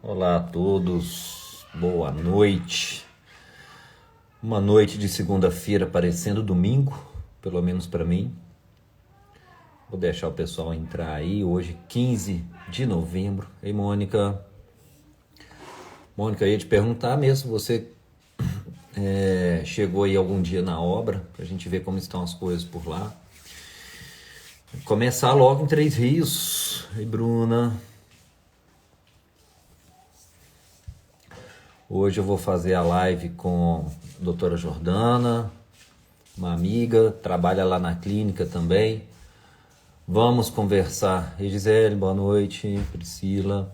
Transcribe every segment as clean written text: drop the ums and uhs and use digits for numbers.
Olá a todos, boa noite. Uma noite de segunda-feira parecendo domingo, pelo menos para mim. Vou deixar o pessoal entrar aí, hoje 15 de novembro. Ei, Mônica. Mônica, eu ia te perguntar mesmo, você chegou aí algum dia na obra, pra gente ver como estão as coisas por lá. Começar logo em Três Rios. Ei, Bruna. Hoje eu vou fazer a live com a doutora Jordana, uma amiga, trabalha lá na clínica também. Vamos conversar. E Gisele, boa noite. Priscila.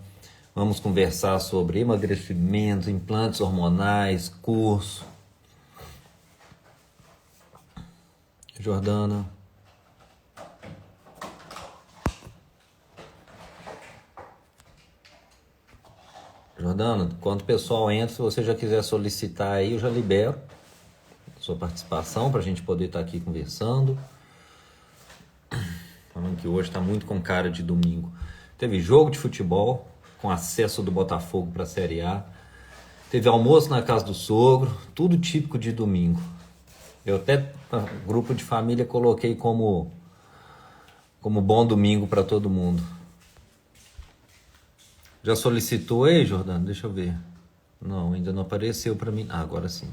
Vamos conversar sobre emagrecimento, implantes hormonais, curso. Jordana. Jordana, quando o pessoal entra, se você já quiser solicitar aí, eu já libero sua participação para a gente poder estar aqui conversando. Falando que hoje está muito com cara de domingo. Teve jogo de futebol, com acesso do Botafogo para a Série A. Teve almoço na casa do sogro, tudo típico de domingo. Eu até, grupo de família, coloquei como bom domingo para todo mundo. Já solicitou aí, Jordano? Deixa eu ver. Não, ainda não apareceu para mim. Ah, agora sim.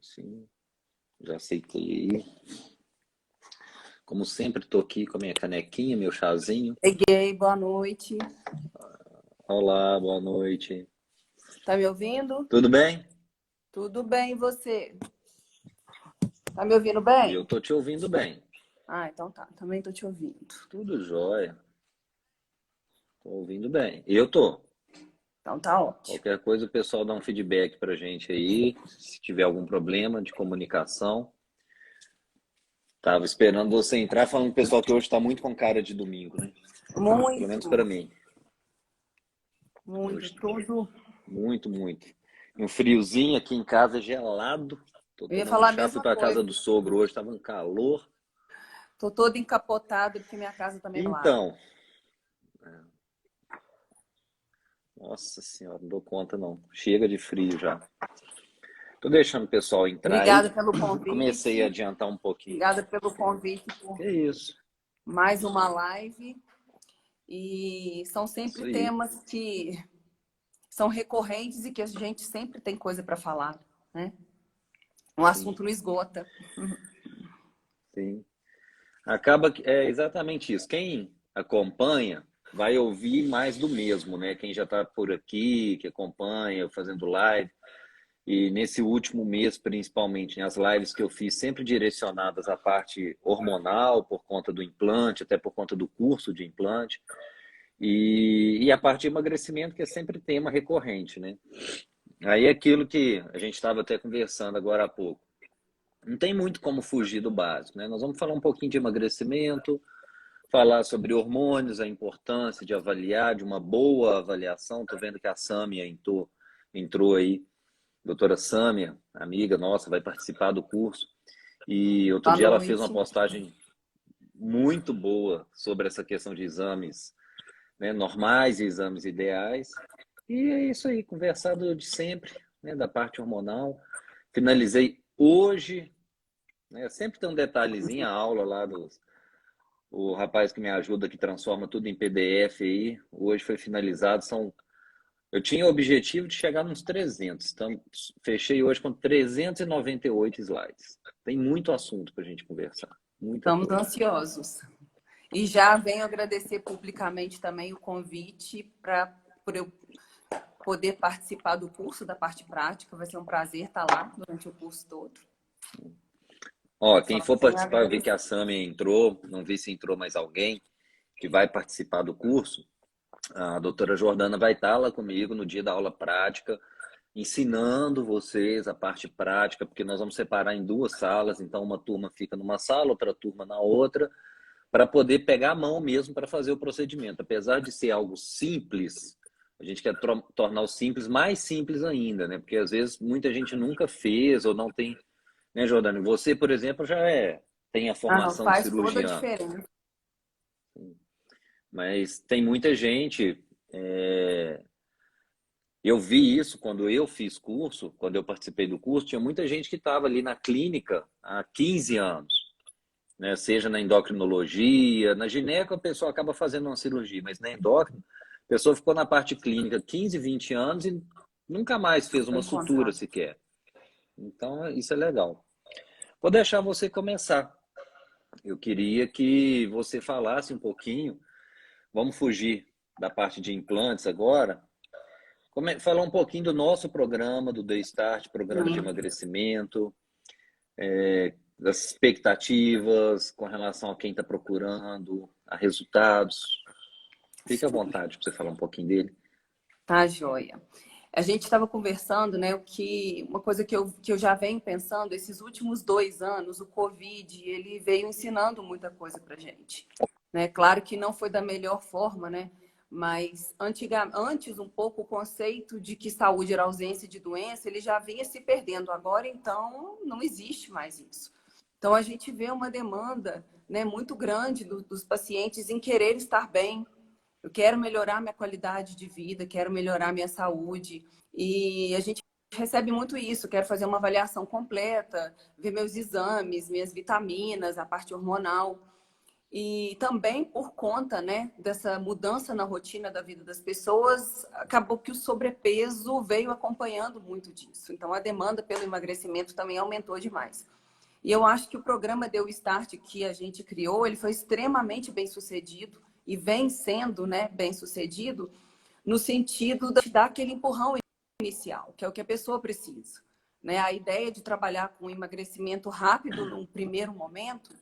Sim. Já aceitei. Como sempre, tô aqui com a minha canequinha, meu chazinho. Peguei, boa noite. Olá, boa noite. Tá me ouvindo? Tudo bem? Tudo bem, e você? Tá me ouvindo Eu bem? tô te ouvindo bem. Ah, então tá. Também tô te ouvindo. Tudo jóia. Tô ouvindo bem. Eu tô. Então tá ótimo. Qualquer coisa, o pessoal dá um feedback pra gente aí, se tiver algum problema de comunicação. Tava esperando você entrar, falando pro pessoal que hoje tá muito com cara de domingo, né? Pelo menos pra Muito, mim. muito, Hoje, tudo. muito. E um friozinho aqui em casa gelado. Tô Eu ia tomando falar a chá, fui mesma pra casa coisa. do sogro hoje, tava um calor. Tô toda encapotada porque minha casa também é lá. Então, nossa senhora, não dou conta não. Chega de frio já. Tô deixando o pessoal entrar Obrigada aí. pelo Comecei a convite. adiantar um pouquinho. Obrigada pelo convite por Que isso? mais uma live. E são Isso sempre aí. temas que são recorrentes e que a gente sempre tem coisa para falar, né? Um Sim, assunto não esgota. sim. Acaba que é exatamente isso. Quem acompanha vai ouvir mais do mesmo, né? Quem já está por aqui, que acompanha, fazendo live. E nesse último mês, principalmente, né, as lives que eu fiz sempre direcionadas à parte hormonal, por conta do implante, até por conta do curso de implante, e a parte de emagrecimento, que é sempre tema recorrente, né? Aí é aquilo que a gente estava até conversando agora há pouco. Não tem muito como fugir do básico, né? Nós vamos falar um pouquinho de emagrecimento, falar sobre hormônios, a importância de avaliar, de uma boa avaliação. Estou vendo que a Sâmia entrou aí, doutora Sâmia, amiga nossa, vai participar do curso. E outro Boa dia ela fez uma noite. postagem muito boa sobre essa questão de exames, né, normais e exames ideais. E é isso aí, conversado de sempre, né, da parte hormonal. Finalizei hoje, né, sempre tem um detalhezinho, a aula lá o rapaz que me ajuda, que transforma tudo em PDF aí, hoje foi finalizado, eu tinha o objetivo de chegar nos 300, então fechei hoje com 398 slides. Tem muito assunto para a gente conversar, muita Estamos coisa. ansiosos. E já venho agradecer publicamente também o convite por eu poder participar do curso da parte prática. Vai ser um prazer estar lá durante o curso todo. Ó, Só quem for tenho a participar, eu vi que agradecer. a Sami entrou, não vi se entrou mais alguém que vai participar do curso. A doutora Jordana vai estar lá comigo no dia da aula prática, ensinando vocês a parte prática, porque nós vamos separar em duas salas, então uma turma fica numa sala, outra turma na outra, para poder pegar a mão mesmo para fazer o procedimento. Apesar de ser algo simples, a gente quer tornar o simples mais simples ainda, né? Porque às vezes muita gente nunca fez ou não tem, né, Jordana? Você, por exemplo, tem a Ah, não, formação de faz toda a cirurgiã. diferença. Mas tem muita gente. Eu vi isso quando eu fiz curso, quando eu participei do curso, tinha muita gente que estava ali na clínica há 15 anos, né? Seja na endocrinologia, na gineco a pessoa acaba fazendo uma cirurgia, mas na endócrina, a pessoa ficou na parte clínica 15, 20 anos e nunca mais fez Foi uma sutura encontrado. sequer. Então, isso é legal. Vou deixar você começar. Eu queria que você falasse um pouquinho, vamos fugir da parte de implantes agora, falar um pouquinho do nosso programa, do The Start, programa de Sim. emagrecimento, das expectativas com relação a quem está procurando, a resultados. Fique à vontade para você falar um pouquinho dele. Tá, joia. A gente estava conversando, né, uma coisa que eu já venho pensando, esses últimos 2 anos, o Covid, ele veio ensinando muita coisa para gente, né? Claro que não foi da melhor forma, né? Mas antes um pouco o conceito de que saúde era ausência de doença, ele já vinha se perdendo. Agora, então, não existe mais isso. Então, a gente vê uma demanda, né, muito grande dos pacientes em querer estar bem. Eu quero melhorar minha qualidade de vida, quero melhorar minha saúde. E a gente recebe muito isso. Quero fazer uma avaliação completa, ver meus exames, minhas vitaminas, a parte hormonal. E também por conta, né, dessa mudança na rotina da vida das pessoas, acabou que o sobrepeso veio acompanhando muito disso. Então, a demanda pelo emagrecimento também aumentou demais. E eu acho que o programa Deu Start que a gente criou, ele foi extremamente bem sucedido e vem sendo, né, bem sucedido no sentido de dar aquele empurrão inicial, que é o que a pessoa precisa. Né? A ideia de trabalhar com emagrecimento rápido num primeiro momento,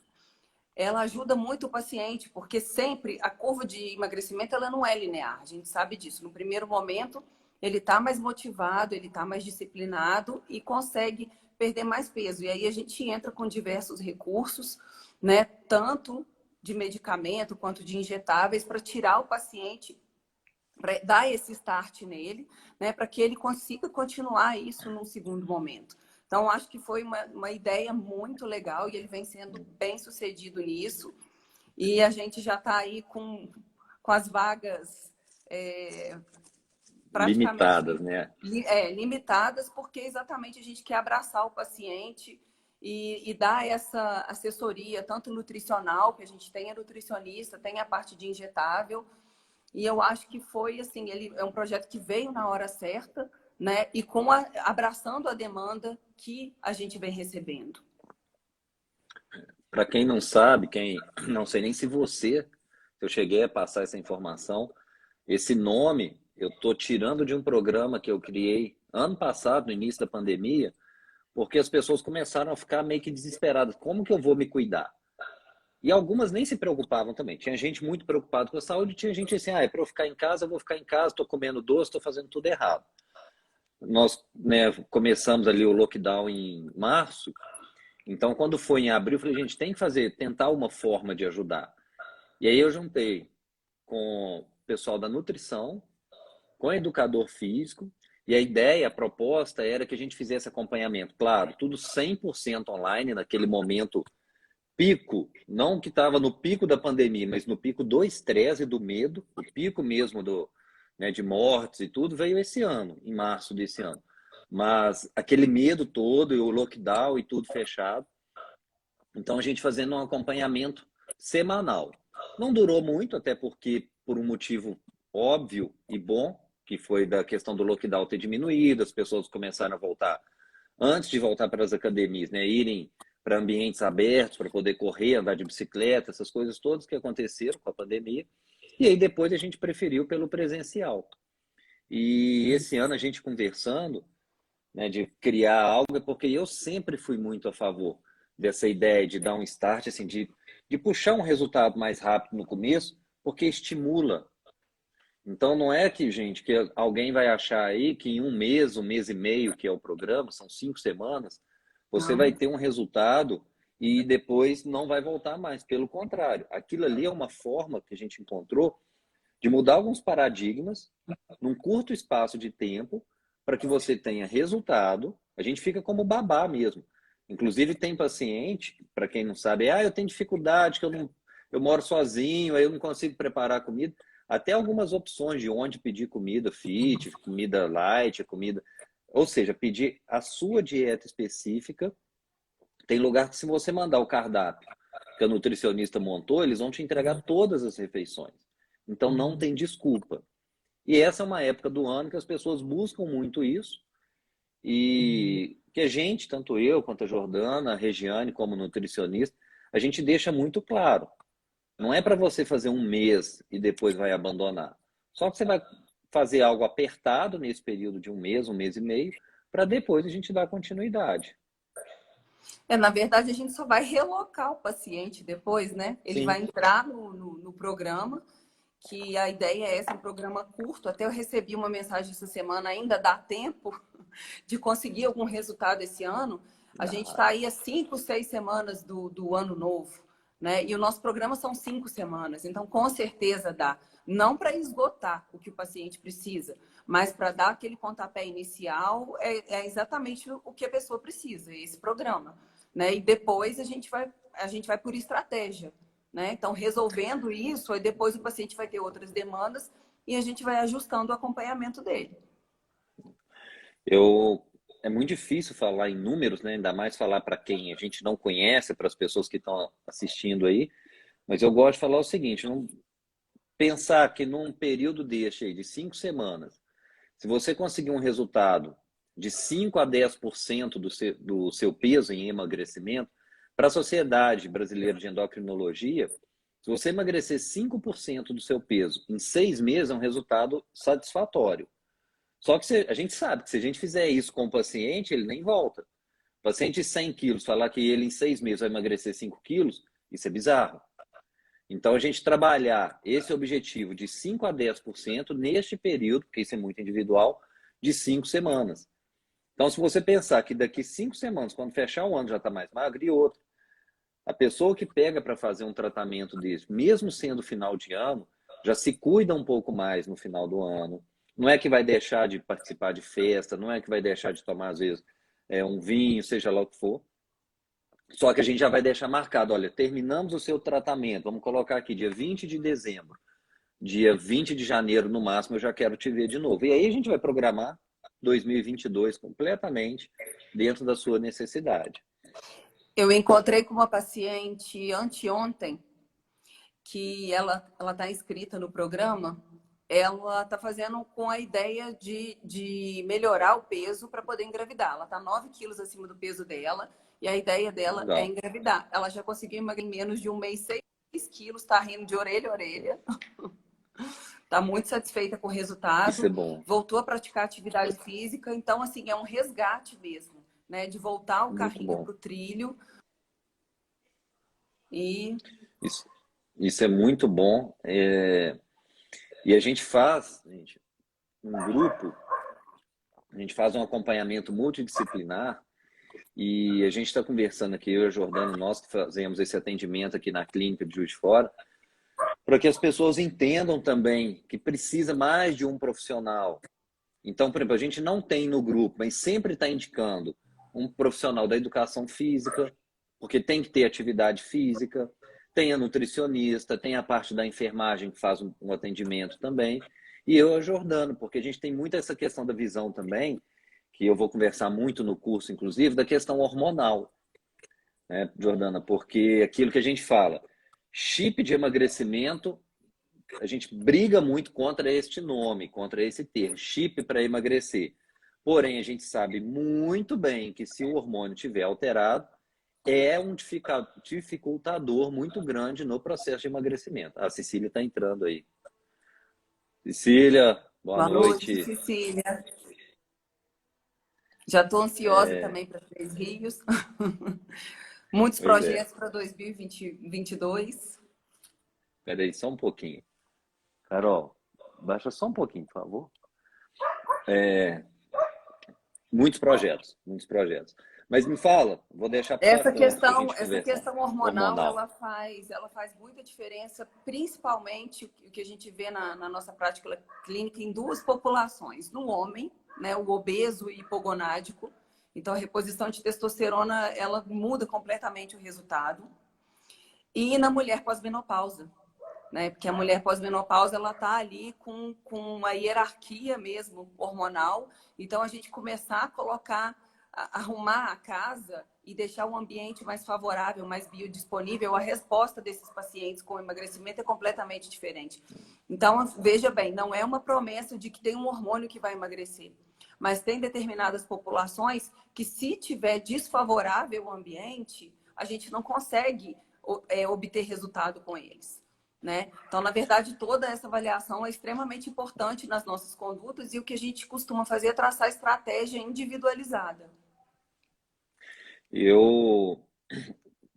ela ajuda muito o paciente, porque sempre a curva de emagrecimento ela não é linear, a gente sabe disso. No primeiro momento, ele está mais motivado, ele está mais disciplinado e consegue perder mais peso. E aí a gente entra com diversos recursos, né? Tanto de medicamento quanto de injetáveis para tirar o paciente, para dar esse start nele, né? Para que ele consiga continuar isso num segundo momento. Então, acho que foi uma ideia muito legal e ele vem sendo bem sucedido nisso. E a gente já está aí com as vagas praticamente Limitadas, né? limitadas, porque exatamente a gente quer abraçar o paciente e dar essa assessoria, tanto nutricional, que a gente tem a nutricionista, tem a parte de injetável. E eu acho que foi assim, ele é um projeto que veio na hora certa, né? E abraçando a demanda que a gente vem recebendo. Para quem não sabe, não sei nem se eu cheguei a passar essa informação, esse nome eu estou tirando de um programa que eu criei ano passado, no início da pandemia, porque as pessoas começaram a ficar meio que desesperadas. Como que eu vou me cuidar? E algumas nem se preocupavam também. Tinha gente muito preocupada com a saúde, tinha gente assim, é para eu ficar em casa, eu vou ficar em casa, estou comendo doce, estou fazendo tudo errado. Nós, né, começamos ali o lockdown em março, então quando foi em abril, eu falei, gente, tem que tentar uma forma de ajudar. E aí eu juntei com o pessoal da nutrição, com o educador físico, e a ideia, a proposta era que a gente fizesse acompanhamento, claro, tudo 100% online, naquele momento pico, não que estava no pico da pandemia, mas no pico do estresse e do medo, o pico mesmo né, de mortes e tudo, veio esse ano, em março desse ano. Mas aquele medo todo, e o lockdown e tudo fechado, então a gente fazendo um acompanhamento semanal. Não durou muito, até porque por um motivo óbvio e bom, que foi da questão do lockdown ter diminuído, as pessoas começaram a voltar, antes de voltar para as academias, né, irem para ambientes abertos, para poder correr, andar de bicicleta, essas coisas todas que aconteceram com a pandemia. E aí depois a gente preferiu pelo presencial. E esse ano a gente conversando, né, de criar algo, porque eu sempre fui muito a favor dessa ideia de dar um start, assim, de puxar um resultado mais rápido no começo, porque estimula. Então não é que, gente, que alguém vai achar aí que em um mês e meio, que é o programa, são 5 semanas, você vai Não. ter um resultado e depois não vai voltar mais. Pelo contrário, aquilo ali é uma forma que a gente encontrou de mudar alguns paradigmas num curto espaço de tempo para que você tenha resultado. A gente fica como babá mesmo. Inclusive tem paciente, para quem não sabe, eu tenho dificuldade, que eu eu moro sozinho, aí eu não consigo preparar comida. Até algumas opções de onde pedir comida fit, comida light, comida... Ou seja, pedir a sua dieta específica. Tem lugar que se você mandar o cardápio que a nutricionista montou, eles vão te entregar todas as refeições. Então não tem desculpa. E essa é uma época do ano que as pessoas buscam muito isso e que a gente, tanto eu quanto a Jordana, a Regiane, como nutricionista, a gente deixa muito claro. Não é para você fazer um mês e depois vai abandonar. Só que você vai fazer algo apertado nesse período de um mês e meio, para depois a gente dar continuidade. Na verdade, a gente só vai relocar o paciente depois, né? Ele Sim. vai entrar no programa, que a ideia é essa, um programa curto. Até eu recebi uma mensagem essa semana, ainda dá tempo de conseguir algum resultado esse ano. A gente está aí há 5, 6 semanas do ano novo, né? E o nosso programa são 5 semanas, então com certeza dá. Não para esgotar o que o paciente precisa, mas para dar aquele pontapé inicial, é exatamente o que a pessoa precisa, esse programa, né? E depois a gente vai por estratégia, né? Então, resolvendo isso, aí depois o paciente vai ter outras demandas e a gente vai ajustando o acompanhamento dele. É muito difícil falar em números, né? Ainda mais falar para quem a gente não conhece, para as pessoas que estão assistindo aí. Mas eu gosto de falar o seguinte: pensar que num período deste aí, de 5 semanas, se você conseguir um resultado de 5 a 10% do seu peso em emagrecimento, para a Sociedade Brasileira de Endocrinologia, se você emagrecer 5% do seu peso em 6 meses, é um resultado satisfatório. Só que a gente sabe que se a gente fizer isso com o paciente, ele nem volta. O paciente de 100 quilos, falar que ele em 6 meses vai emagrecer 5 quilos, isso é bizarro. Então, a gente trabalhar esse objetivo de 5 a 10% neste período, porque isso é muito individual, de 5 semanas. Então, se você pensar que daqui 5 semanas, quando fechar o ano, já está mais magro, e outro, a pessoa que pega para fazer um tratamento desse, mesmo sendo final de ano, já se cuida um pouco mais no final do ano. Não é que vai deixar de participar de festa, não é que vai deixar de tomar, às vezes, um vinho, seja lá o que for. Só que a gente já vai deixar marcado, olha, terminamos o seu tratamento, vamos colocar aqui dia 20 de dezembro, dia 20 de janeiro no máximo, eu já quero te ver de novo. E aí a gente vai programar 2022 completamente dentro da sua necessidade. Eu encontrei com uma paciente anteontem, que ela está inscrita no programa. Ela está fazendo com a ideia de melhorar o peso para poder engravidar. Ela está 9 quilos acima do peso dela e a ideia dela Legal. é engravidar. Ela já conseguiu emagrecer em menos de um mês 6 quilos, está rindo de orelha a orelha. Está muito satisfeita com o resultado. Isso é bom. Voltou a praticar atividade física. Então, assim, é um resgate mesmo, né? De voltar o carrinho para o trilho. E... Isso é muito bom. E a gente faz, um grupo, a gente faz um acompanhamento multidisciplinar e a gente está conversando aqui, eu e a Jordana, nós que fazemos esse atendimento aqui na clínica de Juiz de Fora, para que as pessoas entendam também que precisa mais de um profissional. Então, por exemplo, a gente não tem no grupo, mas sempre está indicando um profissional da educação física, porque tem que ter atividade física, tem a nutricionista, tem a parte da enfermagem que faz um atendimento também, e eu e a Jordana, porque a gente tem muito essa questão da visão também, que eu vou conversar muito no curso, inclusive, da questão hormonal, né, Jordana? Porque aquilo que a gente fala, chip de emagrecimento, a gente briga muito contra este nome, contra esse termo, chip para emagrecer. Porém, a gente sabe muito bem que se o hormônio estiver alterado, é um dificultador muito grande no processo de emagrecimento. A Cecília está entrando aí. Cecília, boa noite. Cecília. Já estou ansiosa também para Três Rios. Muitos projetos para 2022. Espera aí, só um pouquinho. Carol, baixa só um pouquinho, por favor. Muitos projetos. Mas me fala, vou deixar para essa questão hormonal. Ela faz muita diferença, principalmente o que a gente vê na nossa prática clínica em duas populações. No homem, né, o obeso e hipogonádico. Então, a reposição de testosterona, ela muda completamente o resultado. E na mulher pós-menopausa, né? Porque a mulher pós-menopausa, ela tá ali com uma hierarquia mesmo hormonal. Então, a gente começar a colocar, arrumar a casa e deixar um ambiente mais favorável, mais biodisponível, a resposta desses pacientes com emagrecimento é completamente diferente. Então, veja bem, não é uma promessa de que tem um hormônio que vai emagrecer, mas tem determinadas populações que, se tiver desfavorável o ambiente, a gente não consegue obter resultado com eles, né? Então, na verdade, toda essa avaliação é extremamente importante nas nossas condutas e o que a gente costuma fazer é traçar estratégia individualizada. Eu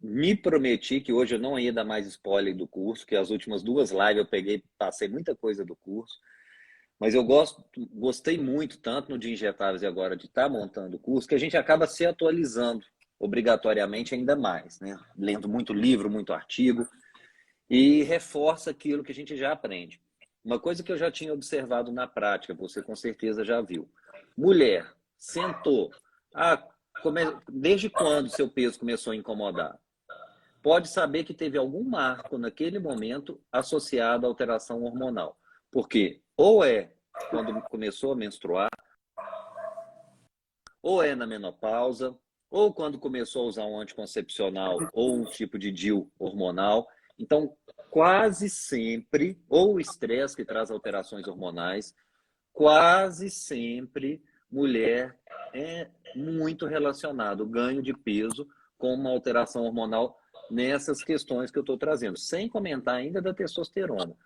me prometi que hoje eu não ia dar mais spoiler do curso, que as últimas 2 lives eu peguei, passei muita coisa do curso, mas eu gostei muito, tanto no de injetáveis e agora de estar montando o curso, que a gente acaba se atualizando obrigatoriamente ainda mais, né? Lendo muito livro, muito artigo, e reforça aquilo que a gente já aprende. Uma coisa que eu já tinha observado na prática, você com certeza já viu. Mulher, sentou. Desde quando seu peso começou a incomodar? Pode saber que teve algum marco naquele momento associado à alteração hormonal. Porque ou é quando começou a menstruar, ou é na menopausa, ou quando começou a usar um anticoncepcional ou um tipo de DIU hormonal. Então, quase sempre, ou o estresse que traz alterações hormonais, quase sempre mulher é muito relacionado o ganho de peso com uma alteração hormonal nessas questões que eu estou trazendo, sem comentar ainda da testosterona.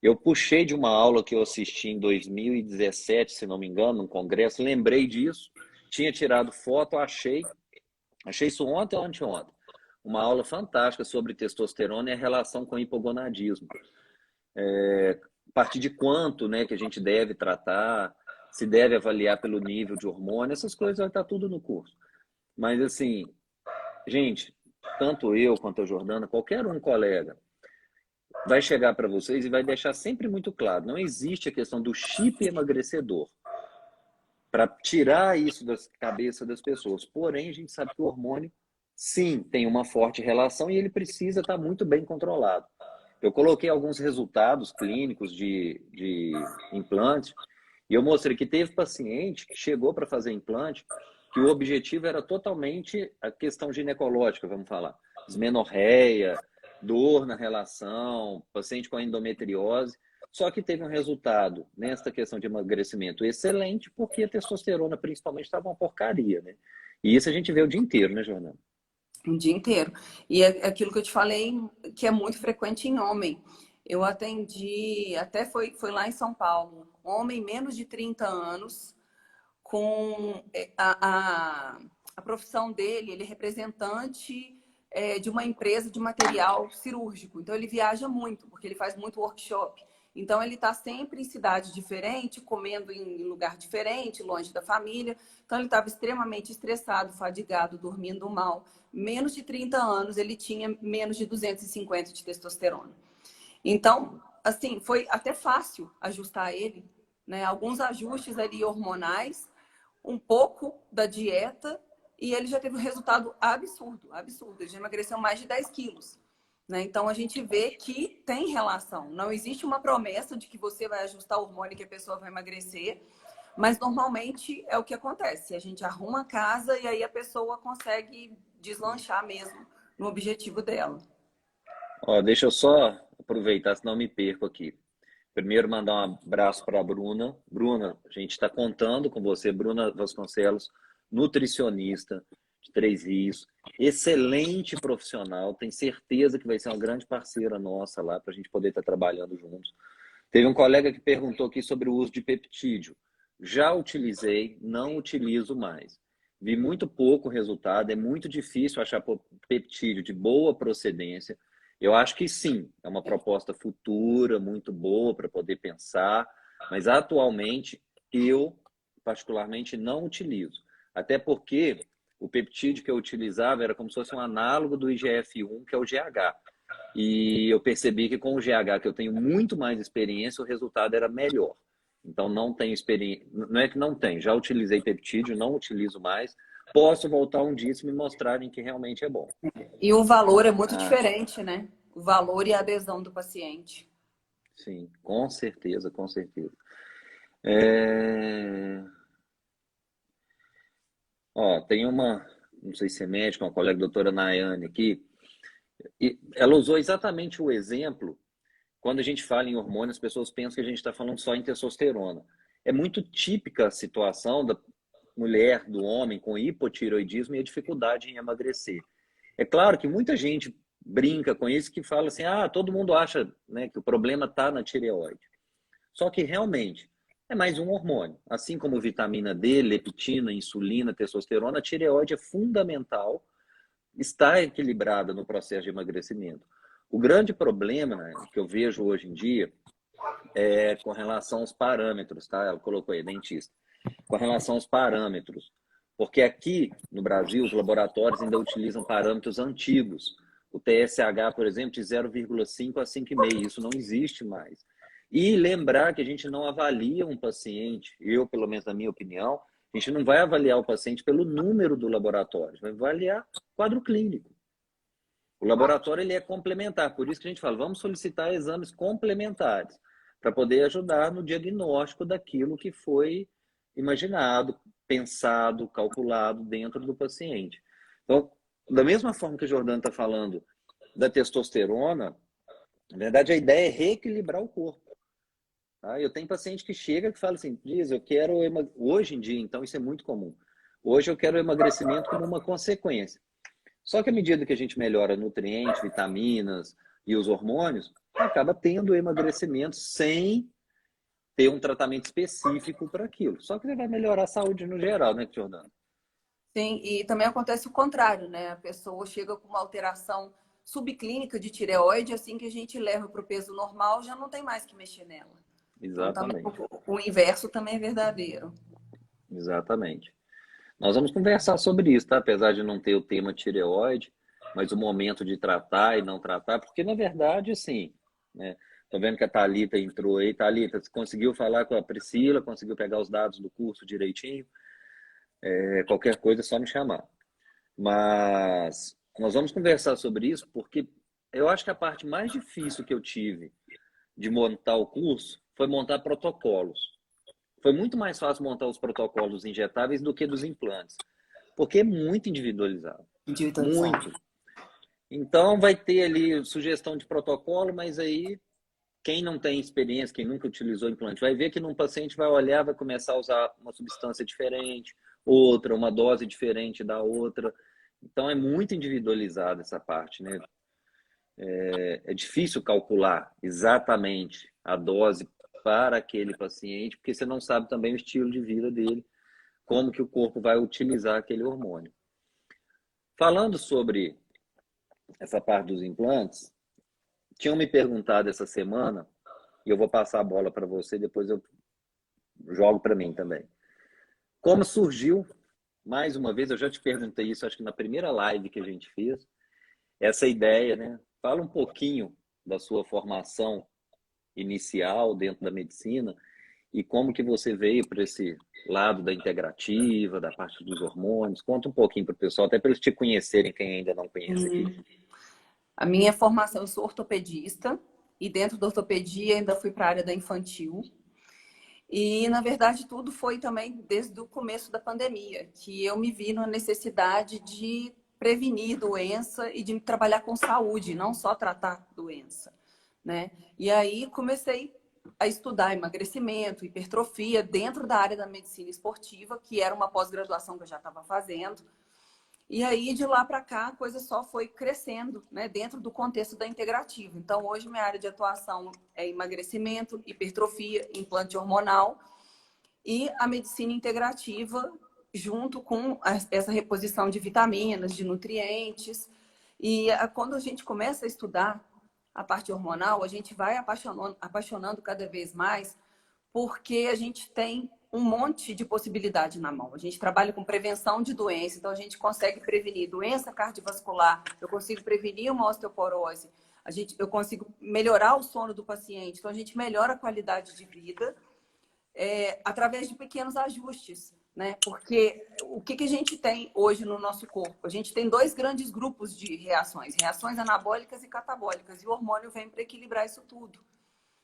Eu puxei de uma aula que eu assisti em 2017, se não me engano, num congresso, lembrei disso, tinha tirado foto, achei isso ontem ou anteontem. Uma aula fantástica sobre testosterona e a relação com o hipogonadismo. A partir de quanto, né, que a gente deve tratar, se deve avaliar pelo nível de hormônio, essas coisas vai estar tudo no curso. Mas assim, gente, tanto eu quanto a Jordana, qualquer um colega, vai chegar para vocês e vai deixar sempre muito claro, não existe a questão do chip emagrecedor para tirar isso das cabeças das pessoas. Porém, a gente sabe que o hormônio, sim, tem uma forte relação e ele precisa estar muito bem controlado. Eu coloquei alguns resultados clínicos de implante e eu mostrei que teve paciente que chegou para fazer implante que o objetivo era totalmente a questão ginecológica, vamos falar, dismenorreia, dor na relação, paciente com endometriose, só que teve um resultado nesta questão de emagrecimento excelente porque a testosterona principalmente estava uma porcaria, né? E isso a gente vê o dia inteiro, né, Joana? O dia inteiro. E é aquilo que eu te falei, que é muito frequente em homem. Eu atendi, até foi lá em São Paulo, homem menos de 30 anos, com a profissão dele, ele é representante de uma empresa de material cirúrgico. Então, ele viaja muito, porque ele faz muito workshop. Então, ele está sempre em cidade diferente, comendo em lugar diferente, longe da família. Então, ele estava extremamente estressado, fadigado, dormindo mal. Menos de 30 anos, ele tinha menos de 250 de testosterona. Então, assim, foi até fácil ajustar ele, né? Alguns ajustes ali hormonais, um pouco da dieta, e ele já teve um resultado absurdo, absurdo. Ele já emagreceu mais de 10 quilos. Né? Então, a gente vê que tem relação. Não existe uma promessa de que você vai ajustar o hormônio e que a pessoa vai emagrecer, mas normalmente é o que acontece. A gente arruma a casa e aí a pessoa consegue deslanchar mesmo no objetivo dela. Ó, deixa eu só aproveitar, senão eu me perco aqui. Primeiro, mandar um abraço para a Bruna. Bruna, a gente está contando com você, Bruna Vasconcelos, nutricionista de Três Rios, excelente profissional, tenho certeza que vai ser uma grande parceira nossa lá para a gente poder estar trabalhando juntos. Teve um colega que perguntou aqui sobre o uso de peptídeo. Já utilizei, não utilizo mais. Vi muito pouco resultado, é muito difícil achar peptídeo de boa procedência. Eu acho que sim, é uma proposta futura, muito boa para poder pensar, mas atualmente eu, particularmente, não utilizo. Até porque o peptídeo que eu utilizava era como se fosse um análogo do IGF-1, que é o GH. E eu percebi que com o GH, que eu tenho muito mais experiência, o resultado era melhor. Então, não tenho experiência. Não é que não tem, já utilizei peptídeo, não utilizo mais. Posso voltar um dia se me mostrarem que realmente é bom. E o valor é muito diferente, né? o valor e a adesão do paciente. Sim, com certeza, com certeza. Ó, tem uma, não sei se é médica, uma colega, doutora Nayane aqui, e ela usou exatamente o exemplo. Quando a gente fala em hormônio, as pessoas pensam que a gente está falando só em testosterona. É muito típica a situação da mulher, do homem com hipotireoidismo e a dificuldade em emagrecer. É claro que muita gente brinca com isso, que fala assim, todo mundo acha, né, que o problema está na tireoide. Só que realmente é mais um hormônio. Assim como vitamina D, leptina, insulina, testosterona, a tireoide é fundamental, está equilibrada no processo de emagrecimento. O grande problema, né, que eu vejo hoje em dia é com relação aos parâmetros, tá? Ela colocou aí, dentista. Com relação aos parâmetros. Porque aqui no Brasil, os laboratórios ainda utilizam parâmetros antigos. O TSH, por exemplo, de 0,5 a 5,5. Isso não existe mais. E lembrar que a gente não avalia um paciente, eu, pelo menos na minha opinião, a gente não vai avaliar o paciente pelo número do laboratório, vai avaliar quadro clínico. O laboratório ele é complementar, por isso que a gente fala, vamos solicitar exames complementares para poder ajudar no diagnóstico daquilo que foi imaginado, pensado, calculado dentro do paciente. Então, da mesma forma que o Jordano está falando da testosterona, na verdade a ideia é reequilibrar o corpo. Tá? Eu tenho paciente que chega que fala assim, diz, eu quero, hoje em dia, então isso é muito comum, hoje eu quero emagrecimento como uma consequência. Só que à medida que a gente melhora nutrientes, vitaminas e os hormônios, acaba tendo emagrecimento sem ter um tratamento específico para aquilo. Só que ele vai melhorar a saúde no geral, né, Jordano? Sim, e também acontece o contrário, né? A pessoa chega com uma alteração subclínica de tireoide, assim que a gente leva para o peso normal, já não tem mais que mexer nela. Então, também, Exatamente. o inverso também é verdadeiro. Exatamente. Nós vamos conversar sobre isso, tá? Apesar de não ter o tema tireoide, mas o momento de tratar e não tratar, porque na verdade, assim, né? Tô vendo que a Thalita entrou aí. Thalita, você conseguiu falar com a Priscila, conseguiu pegar os dados do curso direitinho? Qualquer coisa é só me chamar. Mas nós vamos conversar sobre isso porque eu acho que a parte mais difícil que eu tive de montar o curso foi montar protocolos. Foi muito mais fácil montar os protocolos injetáveis do que dos implantes, porque é muito individualizado. Individualizado. Muito. Então vai ter ali sugestão de protocolo, mas aí quem não tem experiência, quem nunca utilizou implante, vai ver que num paciente vai olhar, vai começar a usar uma substância diferente, outra, uma dose diferente da outra. Então é muito individualizada essa parte, né? É difícil calcular exatamente a dose para aquele paciente, porque você não sabe também o estilo de vida dele, como que o corpo vai utilizar aquele hormônio. Falando sobre essa parte dos implantes, tinham me perguntado essa semana, e eu vou passar a bola para você, depois eu jogo para mim também. Como surgiu, mais uma vez, eu já te perguntei isso, acho que na primeira live que a gente fez, essa ideia, né? Fala um pouquinho da sua formação inicial dentro da medicina e como que você veio para esse lado da integrativa, da parte dos hormônios. Conta um pouquinho para o pessoal, até para eles te conhecerem, quem ainda não conhece aqui. A minha formação, eu sou ortopedista e dentro da ortopedia ainda fui para a área da infantil. E, na verdade, tudo foi também desde o começo da pandemia, que eu me vi na necessidade de prevenir doença e de trabalhar com saúde, não só tratar doença, né? E aí comecei a estudar emagrecimento, hipertrofia dentro da área da medicina esportiva, que era uma pós-graduação que eu já estava fazendo. E aí, de lá para cá, a coisa só foi crescendo, né, dentro do contexto da integrativa. Então, hoje, minha área de atuação é emagrecimento, hipertrofia, implante hormonal e a medicina integrativa, junto com essa reposição de vitaminas, de nutrientes. E quando a gente começa a estudar a parte hormonal, a gente vai apaixonando cada vez mais, porque a gente tem um monte de possibilidade na mão. A gente trabalha com prevenção de doença, então a gente consegue prevenir doença cardiovascular, eu consigo prevenir uma osteoporose, eu consigo melhorar o sono do paciente, então a gente melhora a qualidade de vida através de pequenos ajustes, né? Porque o que a gente tem hoje no nosso corpo? A gente tem dois grandes grupos de reações, reações anabólicas e catabólicas, e o hormônio vem para equilibrar isso tudo.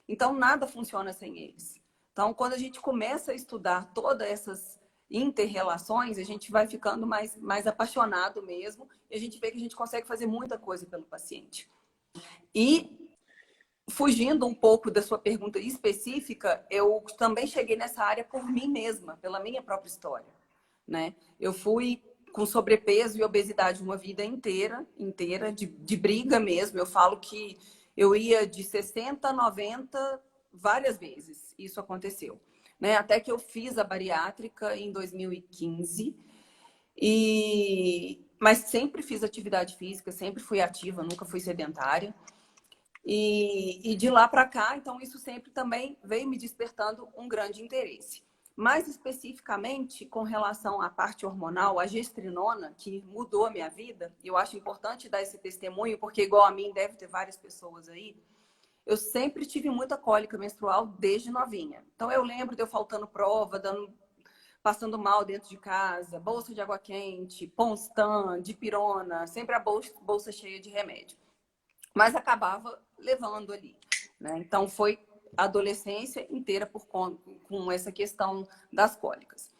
Então, nada funciona sem eles. Então, quando a gente começa a estudar todas essas inter-relações, a gente vai ficando mais apaixonado mesmo, e a gente vê que a gente consegue fazer muita coisa pelo paciente. E fugindo um pouco da sua pergunta específica, eu também cheguei nessa área por mim mesma, pela minha própria história, né? Eu fui com sobrepeso e obesidade uma vida inteira de briga mesmo. Eu falo que eu ia de 60 a 90 várias vezes. Isso aconteceu, né? Até que eu fiz a bariátrica em 2015. Mas sempre fiz atividade física, sempre fui ativa, nunca fui sedentária. E de lá para cá, então, isso sempre também veio me despertando um grande interesse. Mais especificamente, com relação à parte hormonal, a gestrinona, que mudou a minha vida, eu acho importante dar esse testemunho, porque igual a mim, deve ter várias pessoas aí, eu sempre tive muita cólica menstrual desde novinha. Então, eu lembro de eu faltando prova, passando mal dentro de casa, bolsa de água quente, Ponstan, dipirona, sempre a bolsa cheia de remédio. Mas acabava levando ali, né? Então, foi a adolescência inteira com essa questão das cólicas.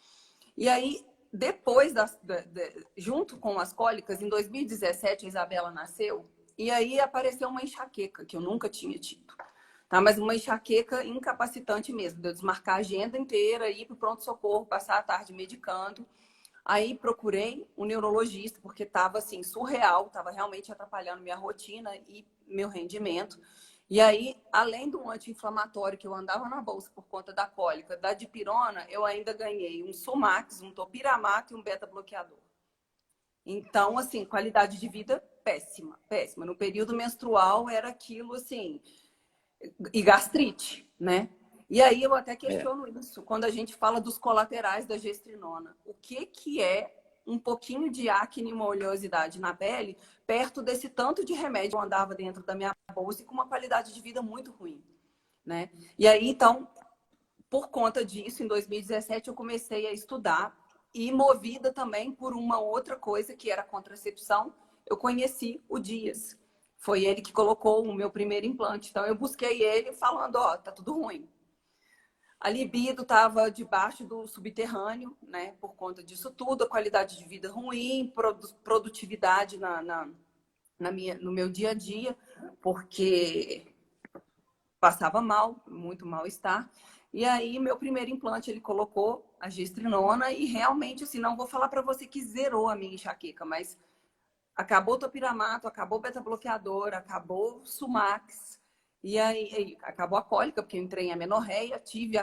E aí, depois, junto com as cólicas, em 2017, a Isabela nasceu, e aí apareceu uma enxaqueca, que eu nunca tinha tido. Tá? Mas uma enxaqueca incapacitante mesmo, de eu desmarcar a agenda inteira, ir para o pronto-socorro, passar a tarde medicando. Aí procurei um neurologista, porque estava assim, surreal, estava realmente atrapalhando minha rotina e meu rendimento. E aí, além do anti-inflamatório que eu andava na bolsa por conta da cólica, da dipirona, eu ainda ganhei um Sumax, um topiramato e um beta-bloqueador. Então, assim, qualidade de vida péssima, péssima. No período menstrual era aquilo assim, e gastrite, né? E aí eu até questiono isso, quando a gente fala dos colaterais da gestrinona. O que é um pouquinho de acne e uma oleosidade na pele perto desse tanto de remédio que eu andava dentro da minha bolsa e com uma qualidade de vida muito ruim, né? E aí, então, por conta disso, em 2017, eu comecei a estudar e movida também por uma outra coisa que era contracepção, eu conheci o Dias. Foi ele que colocou o meu primeiro implante. Então, eu busquei ele falando, ó, tá tudo ruim. A libido estava debaixo do subterrâneo, né? Por conta disso tudo, a qualidade de vida ruim, produtividade no meu dia a dia, porque passava mal, muito mal-estar. E aí, meu primeiro implante, ele colocou a gestrinona e realmente, assim, não vou falar para você que zerou a minha enxaqueca, mas acabou o topiramato, acabou o beta-bloqueador, acabou o Sumax. E aí acabou a cólica, porque eu entrei em amenorreia, tive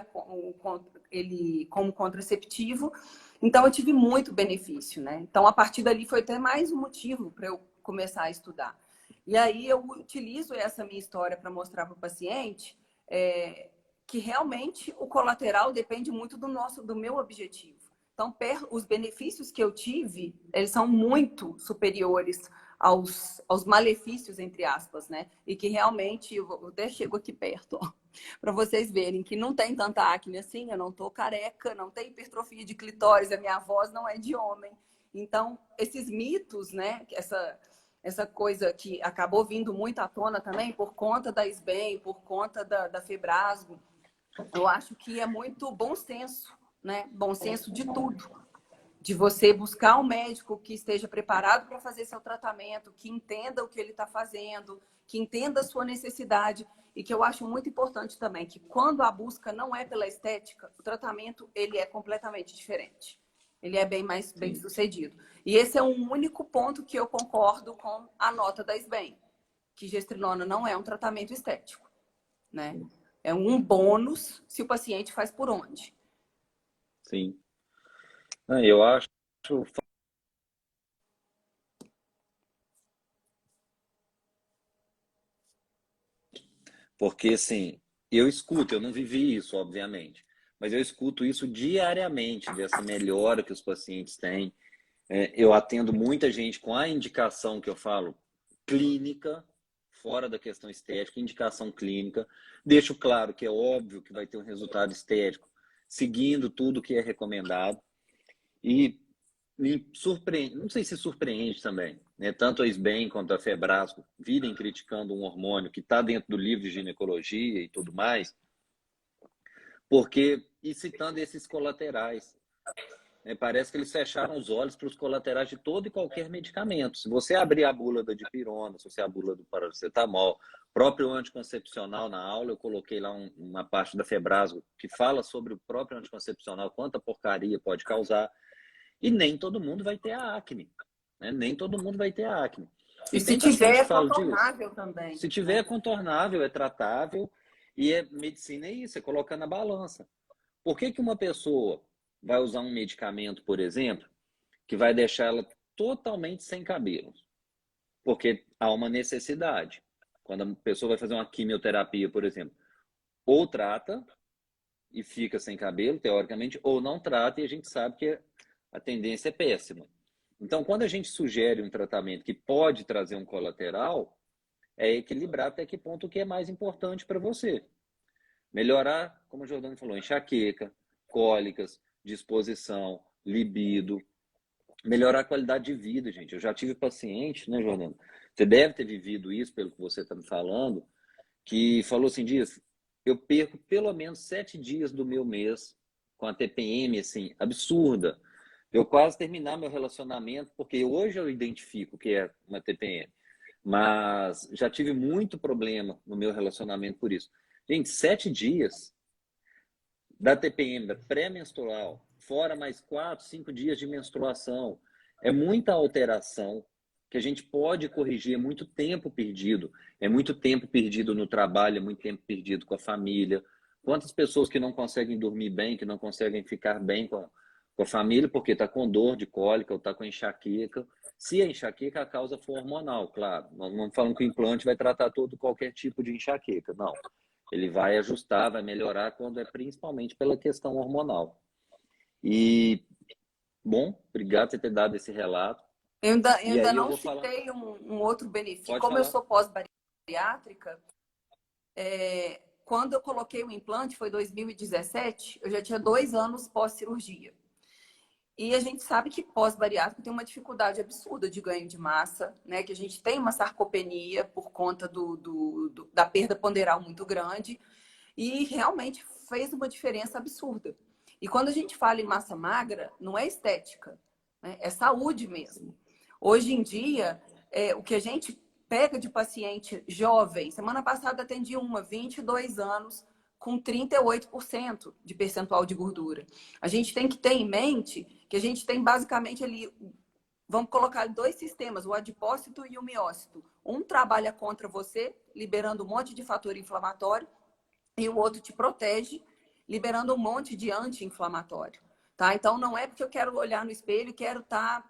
ele como contraceptivo. Então, eu tive muito benefício, né? Então, a partir dali foi até mais um motivo para eu começar a estudar. E aí, eu utilizo essa minha história para mostrar para o paciente que realmente o colateral depende muito do meu objetivo. Então, os benefícios que eu tive, eles são muito superiores aos malefícios, entre aspas, né? E que realmente, eu até chego aqui perto, para vocês verem que não tem tanta acne assim, eu não tô careca, não tem hipertrofia de clitóris, a minha voz não é de homem. Então, esses mitos, né? Essa coisa que acabou vindo muito à tona também por conta da SBEM, por conta da Febrasgo, eu acho que é muito bom senso, né? Bom senso de tudo. De você buscar um médico que esteja preparado para fazer seu tratamento, que entenda o que ele está fazendo, que entenda a sua necessidade. E que eu acho muito importante também, que quando a busca não é pela estética, o tratamento ele é completamente diferente. Ele é bem mais bem sucedido. E esse é um único ponto que eu concordo com a nota da SBEM, que gestrinona não é um tratamento estético, né? É um bônus se o paciente faz por onde. Sim. Eu acho, porque assim, eu escuto, eu não vivi isso, obviamente, mas eu escuto isso diariamente, dessa melhora que os pacientes têm. Eu atendo muita gente com a indicação que eu falo clínica, fora da questão estética, indicação clínica. Deixo claro que é óbvio que vai ter um resultado estético, seguindo tudo que é recomendado. E me surpreende, não sei se surpreende também, né? Tanto a SBEM quanto a Febrasco virem criticando um hormônio que está dentro do livro de ginecologia e tudo mais, porque, e citando esses colaterais, né? Parece que eles fecharam os olhos para os colaterais de todo e qualquer medicamento. Se você abrir a bula da dipirona, se você abrir a bula do paracetamol, próprio anticoncepcional na aula, eu coloquei lá uma parte da Febrasco que fala sobre o próprio anticoncepcional, quanta porcaria pode causar, e nem todo mundo vai ter a acne, né? Nem todo mundo vai ter a acne. E E se tem tiver, bastante é que fala disso. contornável também. Se tiver, é contornável, é tratável, e medicina é isso, é colocar na balança. Por que que uma pessoa vai usar um medicamento, por exemplo, que vai deixar ela totalmente sem cabelos? Porque há uma necessidade. Quando a pessoa vai fazer uma quimioterapia, por exemplo, ou trata e fica sem cabelo, teoricamente, ou não trata e a gente sabe que a tendência é péssima. Então, quando a gente sugere um tratamento que pode trazer um colateral, é equilibrar até que ponto o que é mais importante para você. Melhorar, como o Jordano falou, enxaqueca, cólicas, disposição, libido, melhorar a qualidade de vida, gente. Eu já tive paciente, né, Jordano? Você deve ter vivido isso, pelo que você está me falando, que falou assim, Dias, eu perco pelo menos 7 dias do meu mês com a TPM, assim, absurda. Eu quase terminar meu relacionamento, porque hoje eu identifico que é uma TPM, mas já tive muito problema no meu relacionamento por isso. Gente, 7 dias da TPM, da pré-menstrual, fora mais 4, 5 dias de menstruação. É muita alteração que a gente pode corrigir, é muito tempo perdido. É muito tempo perdido no trabalho, é muito tempo perdido com a família. Quantas pessoas que não conseguem dormir bem, que não conseguem ficar bem com a família, porque está com dor de cólica ou está com enxaqueca. Se a enxaqueca, a causa for hormonal, claro. Nós não falamos que o implante vai tratar todo qualquer tipo de enxaqueca, não. Ele vai ajustar, vai melhorar quando é principalmente pela questão hormonal. E, bom, obrigado por ter dado esse relato. Eu E ainda aí eu não vou falar. citei um outro benefício. Pode Como eu falar. sou pós-bariátrica, quando eu coloquei o implante, foi 2017, eu já tinha 2 anos pós-cirurgia. E a gente sabe que pós-bariátrico tem uma dificuldade absurda de ganho de massa, né? Que a gente tem uma sarcopenia por conta da perda ponderal muito grande. E realmente fez uma diferença absurda. E quando a gente fala em massa magra, não é estética, né? É saúde mesmo. Hoje em dia, o que a gente pega de paciente jovem, semana passada atendi uma, 22 anos, com 38% de percentual de gordura. A gente tem que ter em mente que a gente tem basicamente ali, vamos colocar 2 sistemas, o adipócito e o miócito. Um trabalha contra você, liberando um monte de fator inflamatório, e o outro te protege, liberando um monte de anti-inflamatório. Tá? Então, não é porque eu quero olhar no espelho e quero estar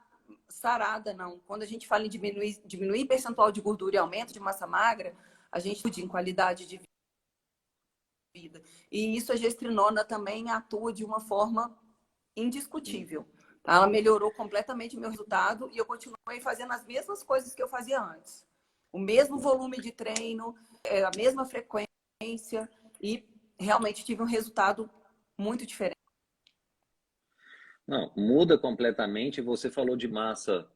sarada, não. Quando a gente fala em diminuir percentual de gordura e aumento de massa magra, a gente tem qualidade de vida. E isso a gestrinona também atua de uma forma indiscutível. Tá? Ela melhorou completamente o meu resultado e eu continuei fazendo as mesmas coisas que eu fazia antes. O mesmo volume de treino, a mesma frequência e realmente tive um resultado muito diferente. Não, muda completamente. Você falou de massa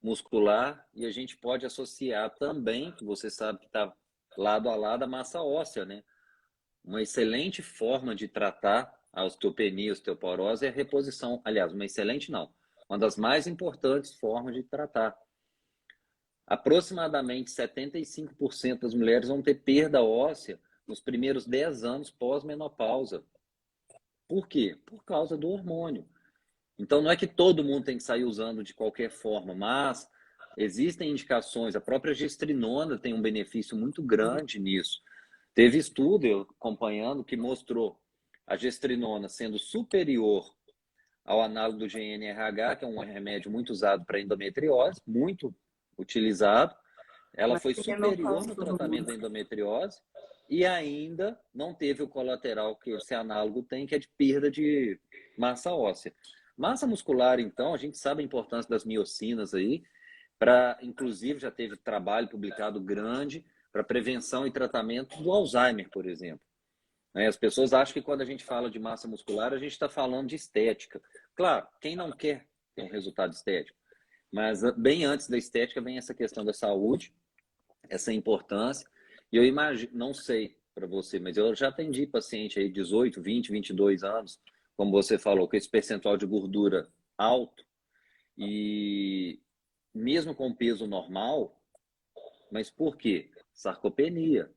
muscular e a gente pode associar também, que você sabe que está lado a lado, a massa óssea, né? Uma excelente forma de tratar a osteopenia, a osteoporose é a reposição. Aliás, uma excelente não. Uma das mais importantes formas de tratar. Aproximadamente 75% das mulheres vão ter perda óssea nos primeiros 10 anos pós-menopausa. Por quê? Por causa do hormônio. Então, não é que todo mundo tem que sair usando de qualquer forma, mas existem indicações. A própria gestrinona tem um benefício muito grande nisso. Teve estudo, eu acompanhando, que mostrou a gestrinona sendo superior ao análogo do GNRH, que é um remédio muito usado para endometriose, muito utilizado. Ela foi superior no tratamento da endometriose e ainda não teve o colateral que esse análogo tem, que é de perda de massa óssea. Massa muscular, então, a gente sabe a importância das miocinas aí, inclusive já teve trabalho publicado grande para prevenção e tratamento do Alzheimer, por exemplo. As pessoas acham que quando a gente fala de massa muscular, a gente está falando de estética, Claro, quem não quer ter um resultado estético? Mas bem antes da estética vem essa questão da saúde, essa importância. E eu imagino, não sei para você, mas eu já atendi paciente aí 18, 20, 22 anos, como você falou, com esse percentual de gordura alto e mesmo com peso normal, mas por quê? Sarcopenia.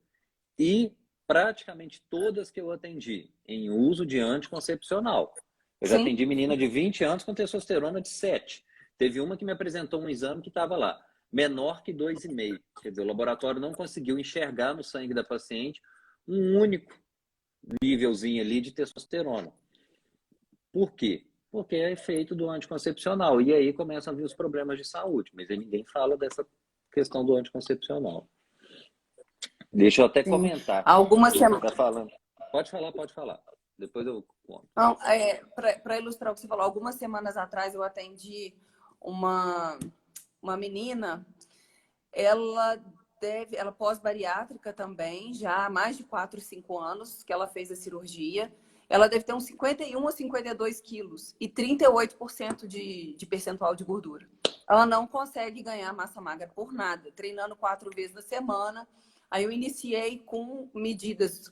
E praticamente todas que eu atendi em uso de anticoncepcional. Eu já Sim. atendi menina de 20 anos com testosterona de 7. Teve uma que me apresentou um exame que estava lá, menor que 2,5. Quer dizer, o laboratório não conseguiu enxergar no sangue da paciente um único nívelzinho ali de testosterona. Por quê? Porque é efeito do anticoncepcional. E aí começam a vir os problemas de saúde. Mas aí ninguém fala dessa questão do anticoncepcional. Deixa eu até Sim. comentar. Algumas Você semanas. está falando. Pode falar, pode falar. Depois eu conto. Para ilustrar o que você falou, algumas semanas atrás eu atendi uma, uma menina, ela pós-bariátrica também, já há mais de 4, 5 anos que ela fez a cirurgia. Ela deve ter uns 51 a 52 quilos e 38% de percentual de gordura. Ela não consegue ganhar massa magra por nada, treinando 4 vezes na semana. Aí eu iniciei com medidas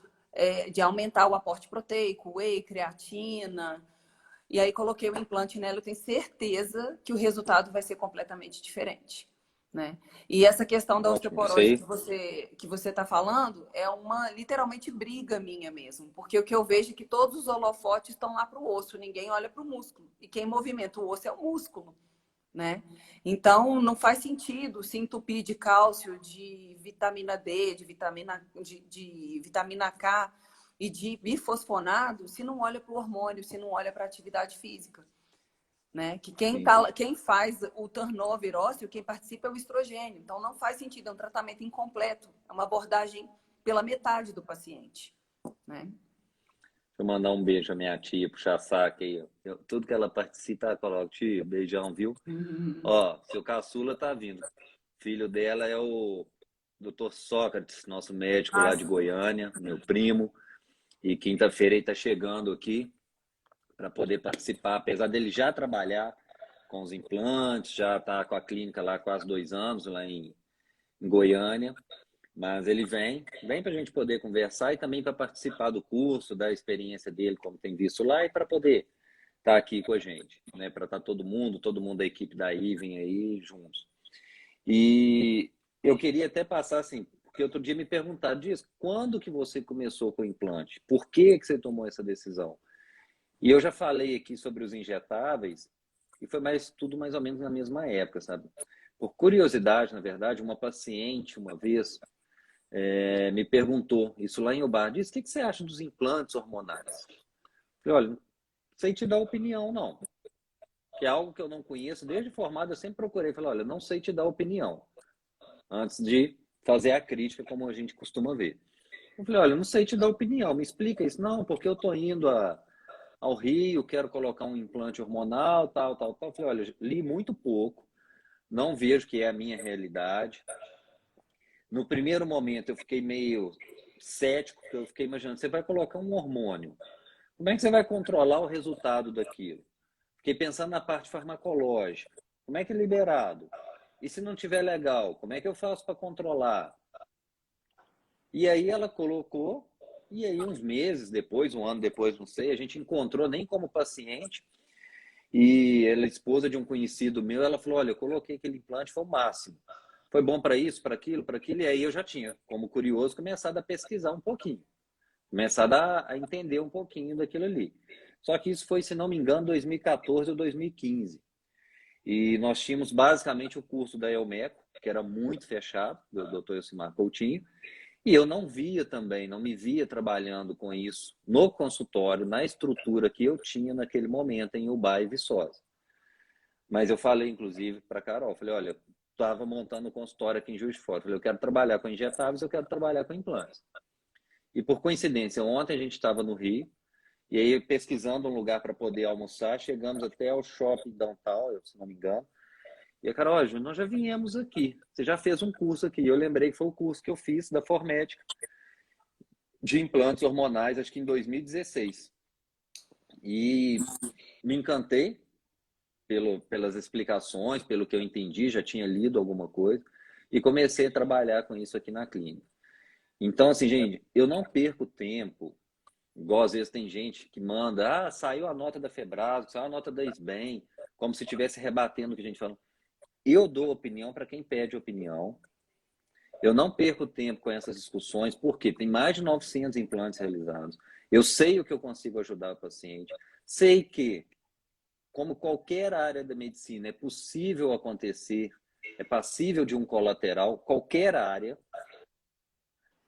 de aumentar o aporte proteico, whey, creatina. E aí coloquei o implante nela, eu tenho certeza que o resultado vai ser completamente diferente, né? E essa questão da Ótimo. Isso osteoporose aí. que você está falando é uma literalmente briga minha mesmo, porque o que eu vejo é que todos os holofotes estão lá para o osso, ninguém olha para o músculo. E quem movimenta o osso é o músculo, né? Então não faz sentido se entupir de cálcio, de vitamina D, de vitamina K e de bifosfonado se não olha para o hormônio, se não olha para a atividade física, né? Que Sim. quem faz o turnover ósseo, quem participa é o estrogênio. Então não faz sentido, é um tratamento incompleto, é uma abordagem pela metade do paciente, né? Deixa eu mandar um beijo à minha tia, puxar saco aí. Tudo que ela participa, ela coloca, tia, beijão, viu? Ó, seu caçula tá vindo. Filho dela é o Dr. Sócrates, nosso médico Ah, lá de Goiânia, meu primo. E quinta-feira ele tá chegando aqui para poder participar, apesar dele já trabalhar com os implantes, já tá com a clínica lá há quase 2 anos, lá em Goiânia. Mas ele vem para a gente poder conversar e também para participar do curso, da experiência dele, como tem visto lá, e para poder estar aqui com a gente, né? Para estar todo mundo da equipe da Iven aí juntos. E eu queria até passar assim, porque outro dia me perguntaram disso, quando que você começou com o implante? Por que que você tomou essa decisão? E eu já falei aqui sobre os injetáveis, e foi tudo mais ou menos na mesma época, sabe? Por curiosidade, na verdade, uma paciente, uma vez, me perguntou, isso lá em Ubar, disse, o que você acha dos implantes hormonais? Eu falei, olha, não sei te dar opinião, não. Que é algo que eu não conheço, desde formado eu sempre procurei. Falei, olha, não sei te dar opinião, antes de fazer a crítica, como a gente costuma ver. Eu falei, olha, não sei te dar opinião, me explica isso. Não, porque eu tô indo ao Rio, quero colocar um implante hormonal, tal, tal, tal. Eu falei, olha, li muito pouco, não vejo que é a minha realidade. No primeiro momento eu fiquei meio cético, porque eu fiquei imaginando, você vai colocar um hormônio, como é que você vai controlar o resultado daquilo? Fiquei pensando na parte farmacológica, como é que é liberado? E se não tiver legal, como é que eu faço para controlar? E aí ela colocou, e aí uns meses depois, um ano depois, não sei, a gente encontrou nem como paciente, e ela é esposa de um conhecido meu, ela falou, olha, eu coloquei aquele implante, foi o máximo. Foi bom para isso, para aquilo, e aí eu já tinha, como curioso, começado a pesquisar um pouquinho. Começado a entender um pouquinho daquilo ali. Só que isso foi, se não me engano, 2014 ou 2015. E nós tínhamos basicamente o curso da Elmeco, que era muito fechado, do Dr. Elcimar Coutinho, e eu não via também, não me via trabalhando com isso no consultório, na estrutura que eu tinha naquele momento em Ubá e Viçosa. Mas eu falei, inclusive, para a Carol, falei, olha, estava montando um consultório aqui em Juiz de Fora, falei, eu quero trabalhar com injetáveis, eu quero trabalhar com implantes. E por coincidência, ontem a gente estava no Rio, e aí pesquisando um lugar para poder almoçar, chegamos até ao shopping downtown, se não me engano, e a Carol, Júnior, nós já viemos aqui, você já fez um curso aqui, eu lembrei que foi o curso que eu fiz da Formética, de implantes hormonais, acho que em 2016. E me encantei pelas explicações, pelo que eu entendi, já tinha lido alguma coisa, e comecei a trabalhar com isso aqui na clínica. Então, assim, gente, eu não perco tempo, igual às vezes tem gente que manda, saiu a nota da Febrasgo, saiu a nota da SBEM, como se estivesse rebatendo o que a gente fala. Eu dou opinião para quem pede opinião. Eu não perco tempo com essas discussões, porque tem mais de 900 implantes realizados. Eu sei o que eu consigo ajudar o paciente. Sei que, como qualquer área da medicina, é possível acontecer, é passível de um colateral, qualquer área,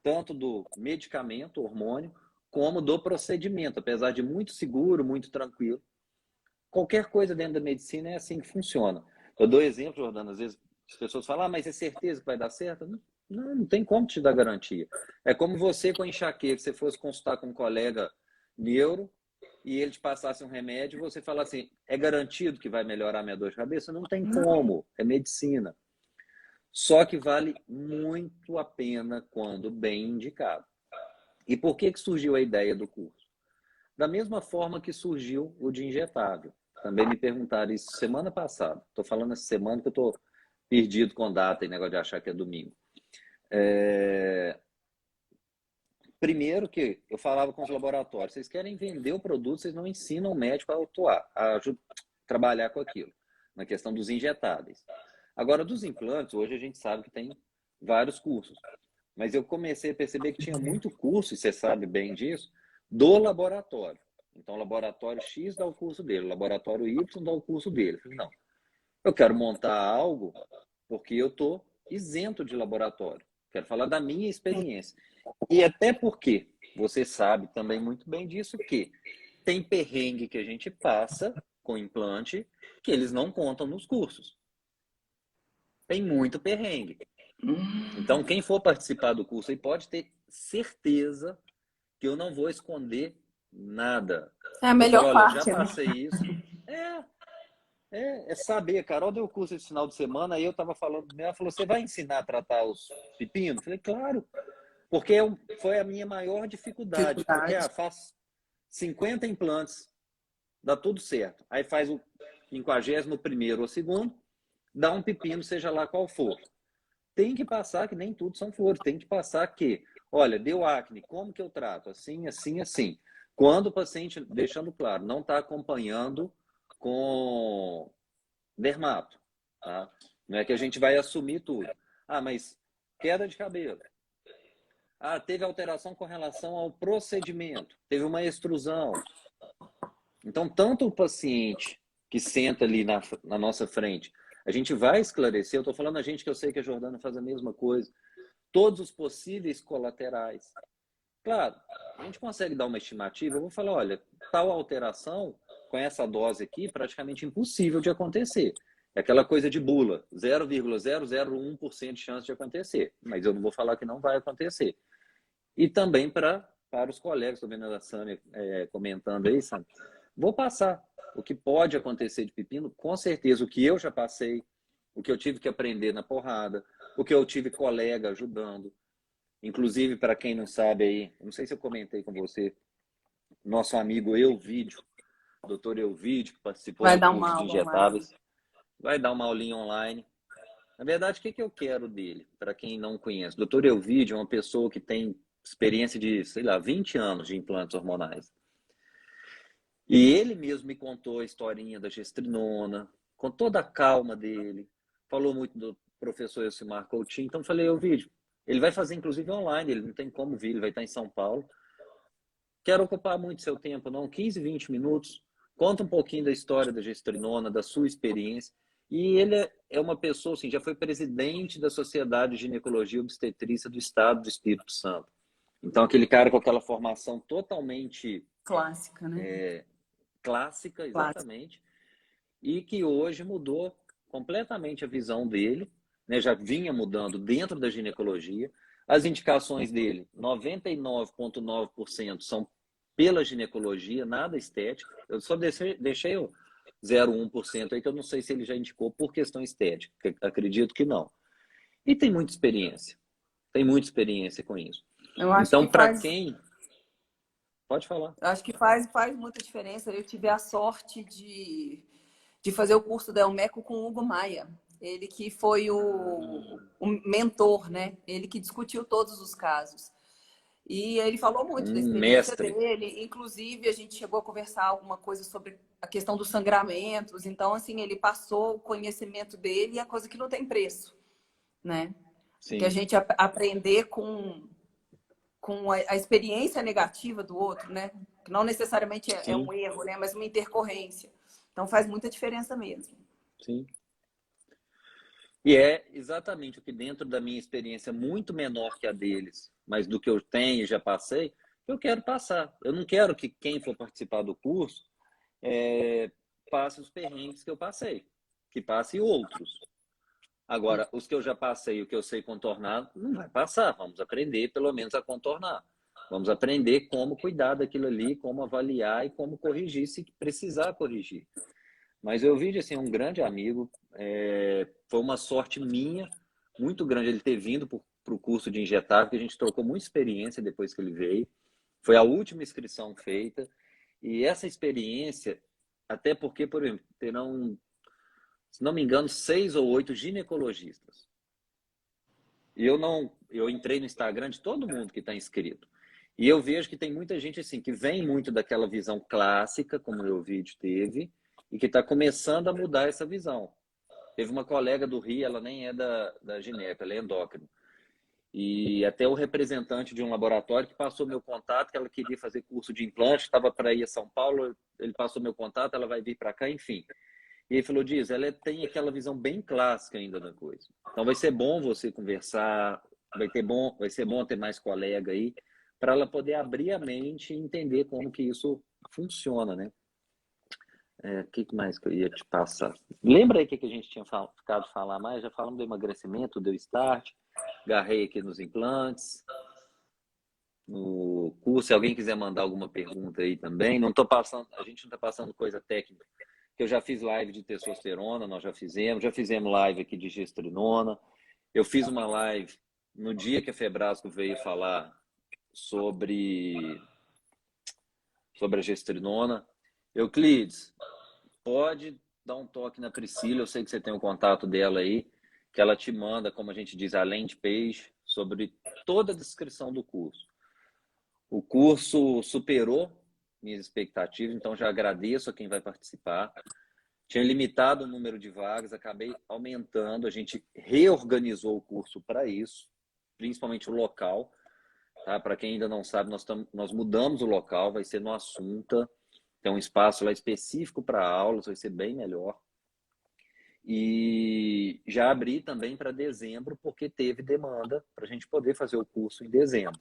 tanto do medicamento, hormônio, como do procedimento, apesar de muito seguro, muito tranquilo. Qualquer coisa dentro da medicina é assim que funciona. Eu dou exemplo, Jordana, às vezes as pessoas falam, mas é certeza que vai dar certo? Não tem como te dar garantia. É como você com enxaqueca, você fosse consultar com um colega neuro e ele te passasse um remédio e você fala assim, é garantido que vai melhorar minha dor de cabeça? Não tem como, é medicina. Só que vale muito a pena quando bem indicado. E por que surgiu a ideia do curso? Da mesma forma que surgiu o de injetável. Também me perguntaram isso semana passada. Estou falando essa semana que eu estou perdido com data e negócio de achar que é domingo. Primeiro que eu falava com os laboratórios, vocês querem vender o produto, vocês não ensinam o médico a atuar, a trabalhar com aquilo, na questão dos injetáveis. Agora, dos implantes, hoje a gente sabe que tem vários cursos, mas eu comecei a perceber que tinha muito curso, e você sabe bem disso, do laboratório. Então, o laboratório X dá o curso dele, o laboratório Y dá o curso dele. Eu falei, não, eu quero montar algo porque eu estou isento de laboratório. Quero falar da minha experiência. E até porque você sabe também muito bem disso que tem perrengue que a gente passa com implante que eles não contam nos cursos. Tem muito perrengue. Então, quem for participar do curso aí pode ter certeza que eu não vou esconder nada. É a melhor falo, olha, parte, já passei isso. É saber. A Carol deu curso esse final de semana, aí eu estava falando, ela falou, você vai ensinar a tratar os pepinos? Eu falei, claro, porque foi a minha maior dificuldade. Porque faz 50 implantes, dá tudo certo. Aí faz o 51º ou segundo, dá um pepino, seja lá qual for. Tem que passar, que nem tudo são flores, tem que passar que, olha, deu acne, como que eu trato? Assim, assim, assim. Quando o paciente, deixando claro, não está acompanhando com dermato, tá? Não é que a gente vai assumir tudo. Mas queda de cabelo. Teve alteração com relação ao procedimento, teve uma extrusão. Então, tanto o paciente que senta ali na nossa frente, a gente vai esclarecer, eu estou falando a gente que eu sei que a Jordana faz a mesma coisa, todos os possíveis colaterais. Claro, a gente consegue dar uma estimativa, eu vou falar, olha, tal alteração com essa dose aqui, praticamente impossível de acontecer. É aquela coisa de bula, 0,001% de chance de acontecer, mas eu não vou falar que não vai acontecer. E também para os colegas, estou vendo a Sâmia comentando aí, Sâmia, vou passar o que pode acontecer de pepino, com certeza, o que eu já passei, o que eu tive que aprender na porrada, o que eu tive colega ajudando. Inclusive, para quem não sabe aí, não sei se eu comentei com você, nosso amigo Euvídio, doutor Euvídio, que participou do curso de injetáveis, vai dar uma aulinha online. Na verdade, o que eu quero dele, para quem não conhece? Doutor Euvídio é uma pessoa que tem experiência de, 20 anos de implantes hormonais. E ele mesmo me contou a historinha da gestrinona, com toda a calma dele, falou muito do professor Elcimar Coutinho, então falei, Euvídio, ele vai fazer inclusive online, ele não tem como vir, ele vai estar em São Paulo. Quero ocupar muito seu tempo, não, 15, 20 minutos, conta um pouquinho da história da gestrinona, da sua experiência. E ele é uma pessoa, assim, já foi presidente da Sociedade de Ginecologia e Obstetrícia do Estado do Espírito Santo. Então, aquele cara com aquela formação totalmente... clássica, né? Clássica, exatamente. E que hoje mudou completamente a visão dele, né? Já vinha mudando dentro da ginecologia. As indicações dele, 99,9% são pela ginecologia, nada estética. Eu só deixei o 0,1% aí, que eu não sei se ele já indicou por questão estética. Acredito que não. E tem muita experiência. Tem muita experiência com isso. Eu acho então, que para quem... Pode falar. Eu acho que faz muita diferença. Eu tive a sorte de fazer o curso da Elmeco com o Hugo Maia. Ele que foi o mentor, né? Ele que discutiu todos os casos. E ele falou muito da experiência Mestre. dele. Inclusive, a gente chegou a conversar alguma coisa sobre a questão dos sangramentos. Então, assim, ele passou o conhecimento dele e a coisa que não tem preço, né? Que a Sim, gente aprender com a experiência negativa do outro, né? Que não necessariamente é sim, um erro, né? Mas uma intercorrência. Então faz muita diferença mesmo. sim. E é exatamente o que dentro da minha experiência muito menor que a deles, mas do que eu tenho e já passei, eu quero passar. Eu não quero que quem for participar do curso passe os perrengues que eu passei, que passe outros. Agora, os que eu já passei, o que eu sei contornar, não vai passar. Vamos aprender, pelo menos, a contornar. Vamos aprender como cuidar daquilo ali, como avaliar e como corrigir, se precisar corrigir. Mas eu vi, assim, um grande amigo. Foi uma sorte minha, muito grande, ele ter vindo para o curso de injetável, que a gente trocou muita experiência depois que ele veio. Foi a última inscrição feita. E essa experiência, até porque, por exemplo, terão, se não me engano, 6 ou 8 ginecologistas. E eu entrei no Instagram de todo mundo que está inscrito. E eu vejo que tem muita gente assim que vem muito daquela visão clássica, como o meu vídeo teve, e que está começando a mudar essa visão. Teve uma colega do Rio, ela nem é da gineco, ela é endócrino. E até o representante de um laboratório que passou meu contato, que ela queria fazer curso de implante, estava para ir a São Paulo, ele passou meu contato, ela vai vir para cá, enfim. E ele falou, Diz, ela tem aquela visão bem clássica ainda da coisa. Então vai ser bom você conversar, vai ser bom ter mais colega aí, para ela poder abrir a mente e entender como que isso funciona, né? O que mais que eu ia te passar? Lembra aí o que a gente tinha ficado de falar mais? Já falamos do emagrecimento, deu start, agarrei aqui nos implantes, no curso. Se alguém quiser mandar alguma pergunta aí também, não tô passando, a gente não está passando coisa técnica, que eu já fiz live de testosterona, nós já fizemos live aqui de gestrinona. Eu fiz uma live no dia que a Febrasco veio falar sobre a gestrinona. Euclides, pode dar um toque na Priscila, eu sei que você tem o contato dela aí, que ela te manda, como a gente diz, a landing page sobre toda a descrição do curso. O curso superou minhas expectativas, então já agradeço a quem vai participar. Tinha limitado o número de vagas, acabei aumentando, a gente reorganizou o curso para isso, principalmente o local. Tá? Para quem ainda não sabe, nós mudamos o local, vai ser no Assunta, tem um espaço lá específico para aulas, vai ser bem melhor. E já abri também para dezembro, porque teve demanda para a gente poder fazer o curso em dezembro.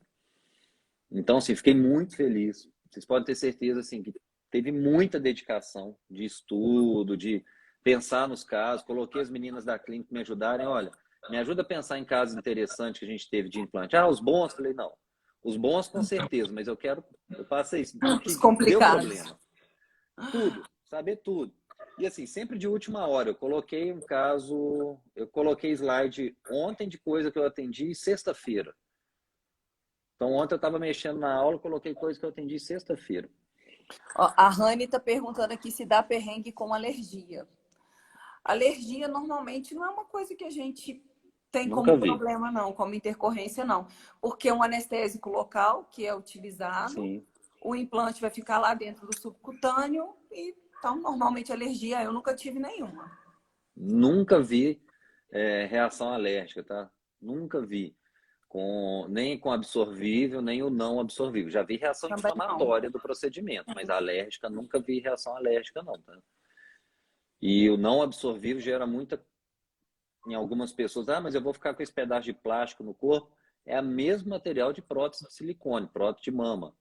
Então, assim, fiquei muito feliz. Vocês podem ter certeza, assim, que teve muita dedicação de estudo, de pensar nos casos. Coloquei as meninas da clínica me ajudarem. Olha, me ajuda a pensar em casos interessantes que a gente teve de implante. Ah, os bons? Falei, não. Os bons, com certeza, mas eu passei isso, o Os que deu complicados. problema. Tudo, saber tudo. E assim, sempre de última hora, eu coloquei slide ontem de coisa que eu atendi sexta-feira. Então ontem eu estava mexendo na aula, coloquei coisa que eu atendi sexta-feira. A Rani está perguntando aqui se dá perrengue com alergia. Alergia normalmente não é uma coisa que a gente tem Nunca como vi. problema, não, como intercorrência, não. Porque é um anestésico local que é utilizado, Sim. o implante vai ficar lá dentro do subcutâneo, e então, normalmente, alergia eu nunca tive nenhuma. Nunca vi reação alérgica, tá? Nunca vi. Nem com absorvível, nem o não absorvível. Já vi reação Também não. inflamatória do procedimento, mas alérgica, nunca vi reação alérgica, não, tá? E o não absorvível gera muita. Em algumas pessoas, mas eu vou ficar com esse pedaço de plástico no corpo. É o mesmo material de prótese de silicone, prótese de mama.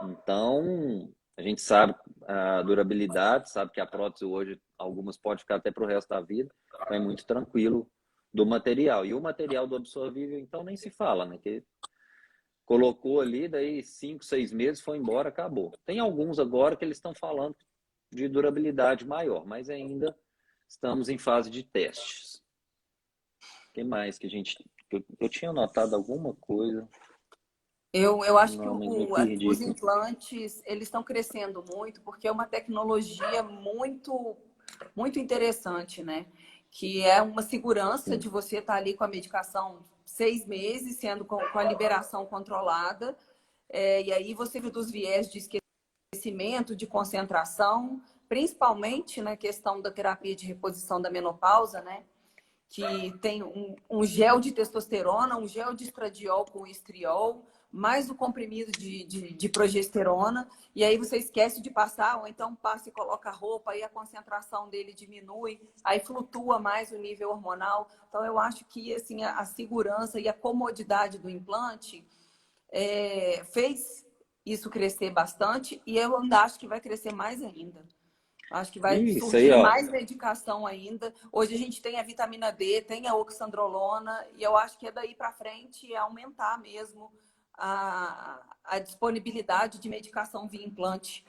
Então, a gente sabe a durabilidade, sabe que a prótese hoje, algumas podem ficar até para o resto da vida, então é muito tranquilo do material. E o material do absorvível, então, nem se fala, né? Que colocou ali, daí 5, 6 meses, foi embora, acabou. Tem alguns agora que eles estão falando de durabilidade maior, mas ainda estamos em fase de testes. O que mais que a gente... Eu tinha notado alguma coisa... Eu acho que Não, mas me perdi os aqui. implantes, eles estão crescendo muito porque é uma tecnologia muito interessante, né? Que é uma segurança Sim. de você estar ali com a medicação 6 meses, sendo com a liberação controlada, e aí você reduz viés de esquecimento, de concentração, principalmente na questão da terapia de reposição da menopausa, né? Que tem um gel de testosterona, um gel de estradiol com estriol, mais o comprimido de progesterona, e aí você esquece de passar, ou então passa e coloca a roupa, aí a concentração dele diminui, aí flutua mais o nível hormonal. Então, eu acho que assim, a segurança e a comodidade do implante fez isso crescer bastante, e eu ainda acho que vai crescer mais ainda. Acho que vai Isso aí, surgir ó. mais medicação ainda. Hoje a gente tem a vitamina D, tem a oxandrolona, e eu acho que é daí para frente aumentar mesmo a disponibilidade de medicação via implante.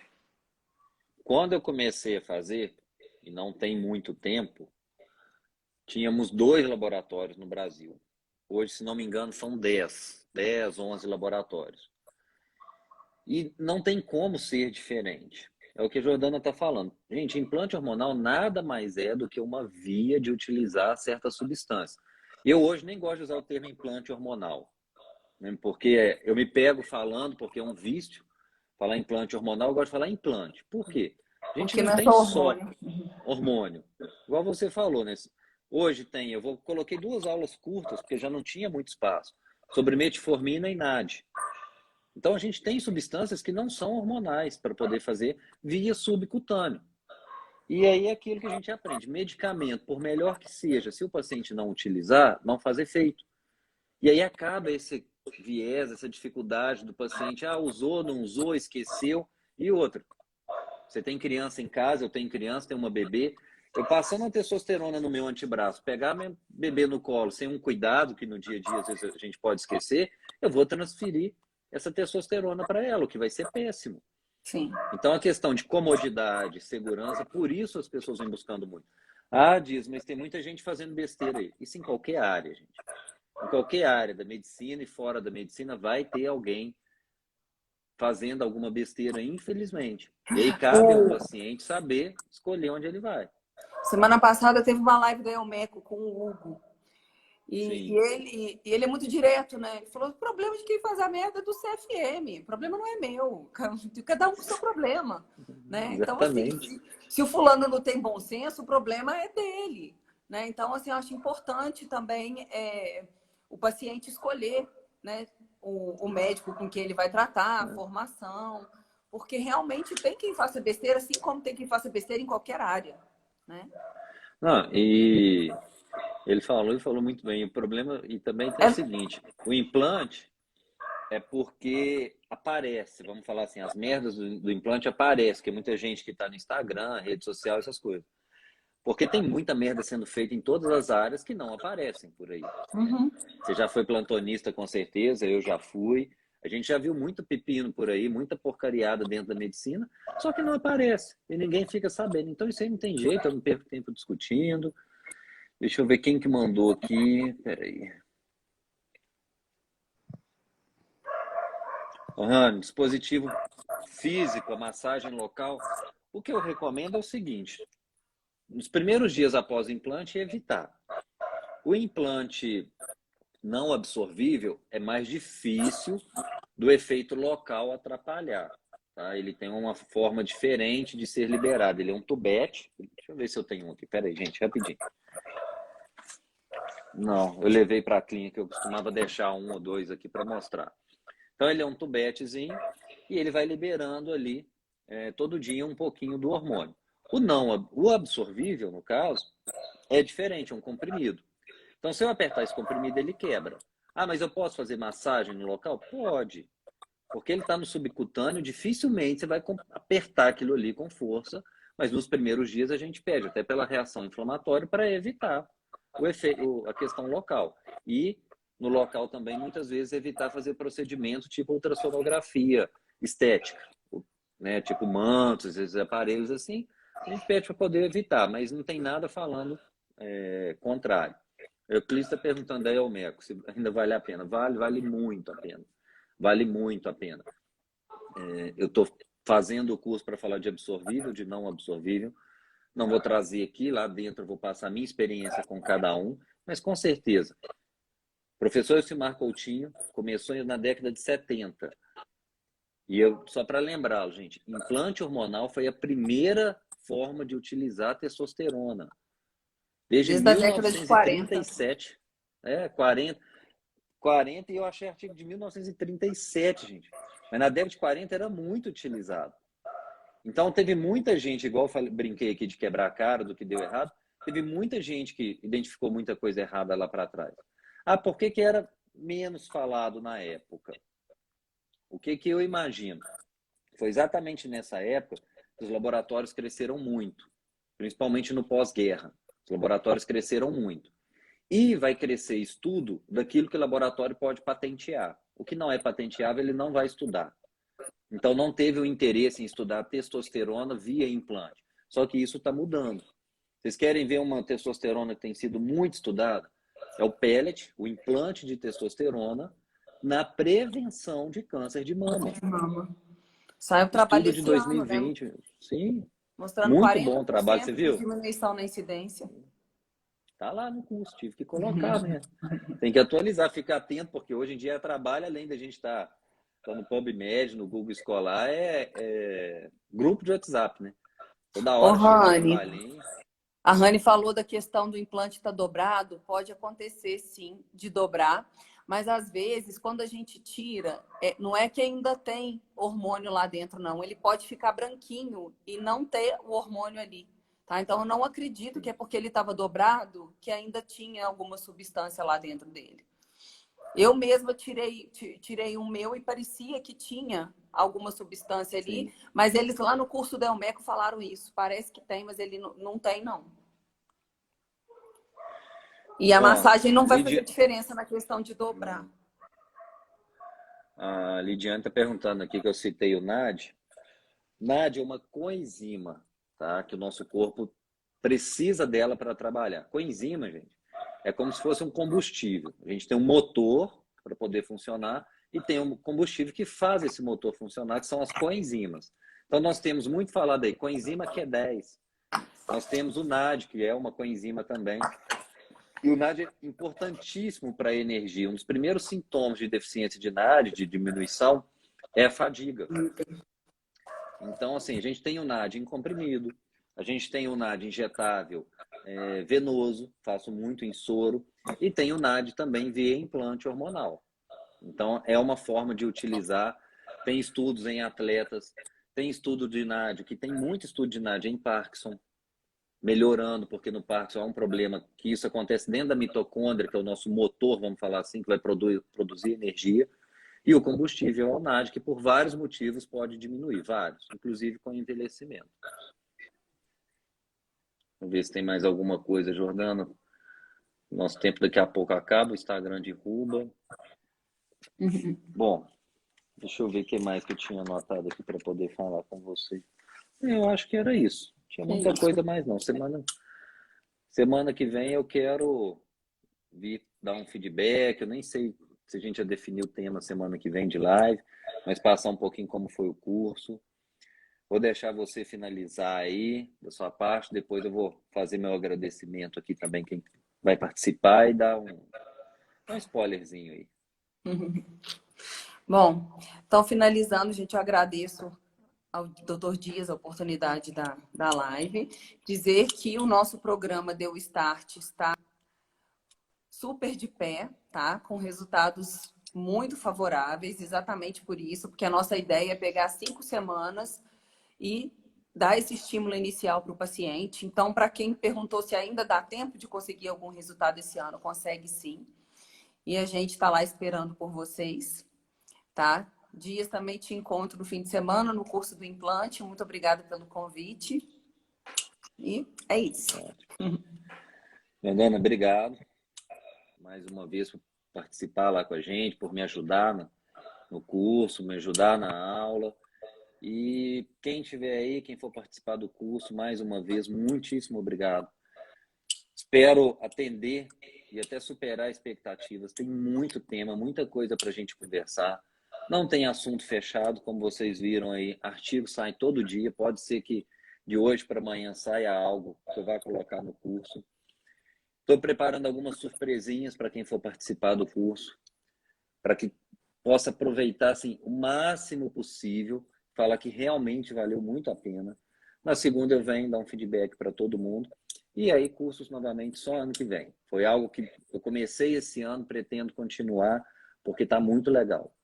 Quando eu comecei a fazer, e não tem muito tempo, tínhamos 2 laboratórios no Brasil. Hoje, se não me engano, são 10, 11 laboratórios. E não tem como ser diferente. É o que a Jordana está falando. Gente, implante hormonal nada mais é do que uma via de utilizar certa substância. Eu hoje nem gosto de usar o termo implante hormonal, né? Porque eu me pego falando, porque é um vício, falar implante hormonal, eu gosto de falar implante. Por quê? A gente Porque não não é tem só só hormônio. hormônio. Igual você falou, né? Hoje tem, coloquei 2 aulas curtas, porque já não tinha muito espaço, sobre metformina e NAD. Então a gente tem substâncias que não são hormonais para poder fazer via subcutâneo. E aí é aquilo que a gente aprende, medicamento, por melhor que seja, se o paciente não utilizar, não faz efeito. E aí acaba esse viés, essa dificuldade do paciente, usou, não usou, esqueceu. E outra, você tem criança em casa, eu tenho criança, tenho uma bebê. Eu passando a testosterona no meu antebraço, pegar meu bebê no colo sem um cuidado, que no dia a dia às vezes a gente pode esquecer, eu vou transferir essa testosterona para ela, o que vai ser péssimo. Sim. Então a questão de comodidade, segurança, por isso as pessoas vêm buscando muito. Diz, mas tem muita gente fazendo besteira aí. Isso em qualquer área, gente. Em qualquer área da medicina e fora da medicina vai ter alguém fazendo alguma besteira, infelizmente. E aí cabe ao paciente saber escolher onde ele vai. Semana passada teve uma live da Elmeco com o Hugo. E Sim, ele é muito direto, né? Ele falou: o problema de quem faz a merda é do CFM. O problema não é meu. Cada um com o seu problema. Né? Então, assim, exatamente. se o fulano não tem bom senso, o problema é dele. Né? Então, assim, eu acho importante também o paciente escolher, né, o médico com quem ele vai tratar, a formação. Porque realmente tem quem faça besteira, assim como tem quem faça besteira em qualquer área. Né? Não, e ele falou muito bem. O problema, e também tem o seguinte: o implante é porque aparece, vamos falar assim, as merdas do implante aparecem, que é muita gente que está no Instagram, rede social, essas coisas. Porque tem muita merda sendo feita em todas as áreas que não aparecem por aí. Né? Uhum. Você já foi plantonista com certeza, eu já fui. A gente já viu muito pepino por aí, muita porcariada dentro da medicina, só que não aparece e ninguém fica sabendo. Então isso aí não tem jeito, eu não perco tempo discutindo. Deixa eu ver quem que mandou aqui. Peraí. Dispositivo físico, a massagem local. O que eu recomendo é o seguinte: nos primeiros dias após o implante, evitar. O implante não absorvível é mais difícil do efeito local atrapalhar. Tá? Ele tem uma forma diferente de ser liberado. Ele é um tubete. Deixa eu ver se eu tenho um aqui. Pera aí, gente, rapidinho. Não, eu levei para a clínica, eu costumava deixar 1 ou 2 aqui para mostrar. Então ele é um tubetezinho e ele vai liberando ali todo dia um pouquinho do hormônio. O absorvível, no caso, é diferente, é um comprimido. Então, se eu apertar esse comprimido, ele quebra. Mas eu posso fazer massagem no local? Pode. Porque ele está no subcutâneo, dificilmente você vai apertar aquilo ali com força, mas nos primeiros dias a gente pede, até pela reação inflamatória, para evitar a questão local. E no local também, muitas vezes, evitar fazer procedimentos tipo ultrassonografia estética, né? Tipo mantos, esses aparelhos assim, a gente pede para poder evitar, mas não tem nada falando contrário. O Euclides está perguntando aí ao Meco se ainda vale a pena. Vale muito a pena. vale muito a pena. Eu estou fazendo o curso para falar de absorvível, de não absorvível. Não vou trazer aqui, lá dentro eu vou passar a minha experiência com cada um, mas com certeza. O professor Elcimar Coutinho começou na década de 70. E só para lembrá-lo, gente, implante hormonal foi a primeira forma de utilizar a testosterona. Desde Desde a década de 40. 1937. 40 e eu achei artigo de 1937, gente. Mas na década de 40 era muito utilizado. Então teve muita gente, igual eu brinquei aqui de quebrar a cara do que deu errado, teve muita gente que identificou muita coisa errada lá para trás. Por que era menos falado na época? O que eu imagino? Foi exatamente nessa época que os laboratórios cresceram muito, principalmente no pós-guerra. Os laboratórios cresceram muito. E vai crescer estudo daquilo que o laboratório pode patentear. O que não é patenteável, ele não vai estudar. Então, não teve o interesse em estudar testosterona via implante. Só que isso está mudando. Vocês querem ver uma testosterona que tem sido muito estudada? É o pellet, o implante de testosterona, na prevenção de câncer de mama. Saiu o trabalho Estudo de esse 2020. ano, né? Sim. Mostrando Muito 40% bom trabalho, você de viu? diminuição na incidência. Tá lá no curso, tive que colocar, né? Tem que atualizar, ficar atento, porque hoje em dia trabalho, além da gente estar no PubMed, no Google Escolar, grupo de WhatsApp, né? Toda Ô, hora chega um Rani, trabalhinho. a Rani falou da questão do implante estar dobrado. Pode acontecer, sim, de dobrar. Mas, às vezes, quando a gente tira, não é que ainda tem hormônio lá dentro, não. Ele pode ficar branquinho e não ter o hormônio ali. Tá? Então, eu não acredito que é porque ele estava dobrado que ainda tinha alguma substância lá dentro dele. Eu mesma tirei o meu e parecia que tinha alguma substância ali, Sim. mas eles lá no curso da Elmeco falaram isso. Parece que tem, mas ele não tem, não. E a massagem não vai fazer diferença na questão de dobrar. A Lidiane está perguntando aqui que eu citei o NAD. NAD é uma coenzima, tá? Que o nosso corpo precisa dela para trabalhar. Coenzima, gente, é como se fosse um combustível. A gente tem um motor para poder funcionar e tem um combustível que faz esse motor funcionar, que são as coenzimas. Então, nós temos muito falado aí, coenzima Q10. Nós temos o NAD, que é uma coenzima também. E o NAD é importantíssimo para a energia. Um dos primeiros sintomas de deficiência de NAD, de diminuição, é a fadiga. Então, assim, a gente tem o NAD em comprimido, a gente tem o NAD injetável venoso, faço muito em soro, e tem o NAD também via implante hormonal. Então, é uma forma de utilizar. Tem estudos em atletas, tem estudo de NAD, que tem muito estudo de NAD em Parkinson, melhorando, porque no Parkinson há um problema que isso acontece dentro da mitocôndria, que é o nosso motor, vamos falar assim, que vai produzir energia. E o combustível é o NAD, que por vários motivos pode diminuir, vários, inclusive com envelhecimento. Vamos ver se tem mais alguma coisa, Jordana. Nosso tempo daqui a pouco acaba, o Instagram derruba. Bom, deixa eu ver o que mais que eu tinha anotado aqui para poder falar com você. Eu acho que era isso. Não tinha muita coisa mais não. Semana que vem eu quero vir dar um feedback. Eu nem sei se a gente já definiu o tema semana que vem de live, mas passar um pouquinho como foi o curso. Vou deixar você finalizar aí da sua parte, depois eu vou fazer meu agradecimento aqui também, quem vai participar, e dar um spoilerzinho aí. Bom, então finalizando, gente, eu agradeço ao Dr. Dias a oportunidade da live, dizer que o nosso programa Deu Start está super de pé, tá? Com resultados muito favoráveis, exatamente por isso, porque a nossa ideia é pegar 5 semanas e dar esse estímulo inicial para o paciente. Então, para quem perguntou se ainda dá tempo de conseguir algum resultado esse ano, consegue sim. E a gente está lá esperando por vocês, tá? Dias, também te encontro no fim de semana no curso do implante. Muito obrigada pelo convite. E é isso. Jordana, obrigado mais uma vez por participar lá com a gente, por me ajudar no curso, me ajudar na aula. E quem estiver aí, quem for participar do curso, mais uma vez, muitíssimo obrigado. Espero atender e até superar expectativas. Tem muito tema, muita coisa para a gente conversar. Não tem assunto fechado, como vocês viram aí. Artigos saem todo dia. Pode ser que de hoje para amanhã saia algo que eu vá colocar no curso. Estou preparando algumas surpresinhas para quem for participar do curso, para que possa aproveitar assim, o máximo possível, falar que realmente valeu muito a pena. Na segunda eu venho dar um feedback para todo mundo. E aí, cursos novamente só ano que vem. Foi algo que eu comecei esse ano, pretendo continuar, porque está muito legal.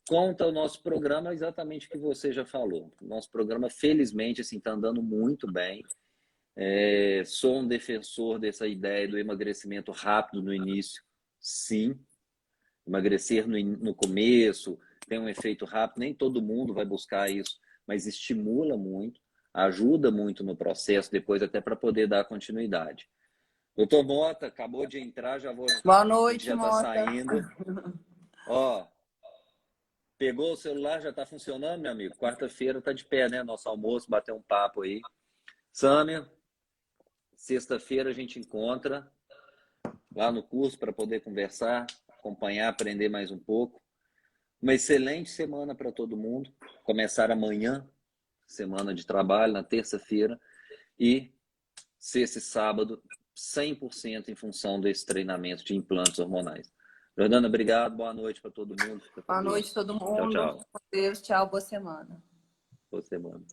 Conta o nosso programa, exatamente o que você já falou. O nosso programa, felizmente, assim, está andando muito bem. Sou um defensor dessa ideia do emagrecimento rápido no início. Sim, emagrecer no começo tem um efeito rápido. Nem todo mundo vai buscar isso, mas estimula muito, ajuda muito no processo, depois até para poder dar continuidade. Doutor Mota, acabou de entrar, já vou. Boa A gente noite, já está Mota. saindo. Ó, pegou o celular, já está funcionando, meu amigo? Quarta-feira está de pé, né? Nosso almoço, bater um papo aí. Sâmia, sexta-feira a gente encontra lá no curso para poder conversar, acompanhar, aprender mais um pouco. Uma excelente semana para todo mundo. Começar amanhã, semana de trabalho, na terça-feira. E sexta e sábado, 100% em função desse treinamento de implantes hormonais. Jordana, obrigado. Boa noite para todo mundo. Fica com Boa Deus. noite, todo Tchau, mundo. tchau. Com Deus, tchau, boa semana. Boa semana.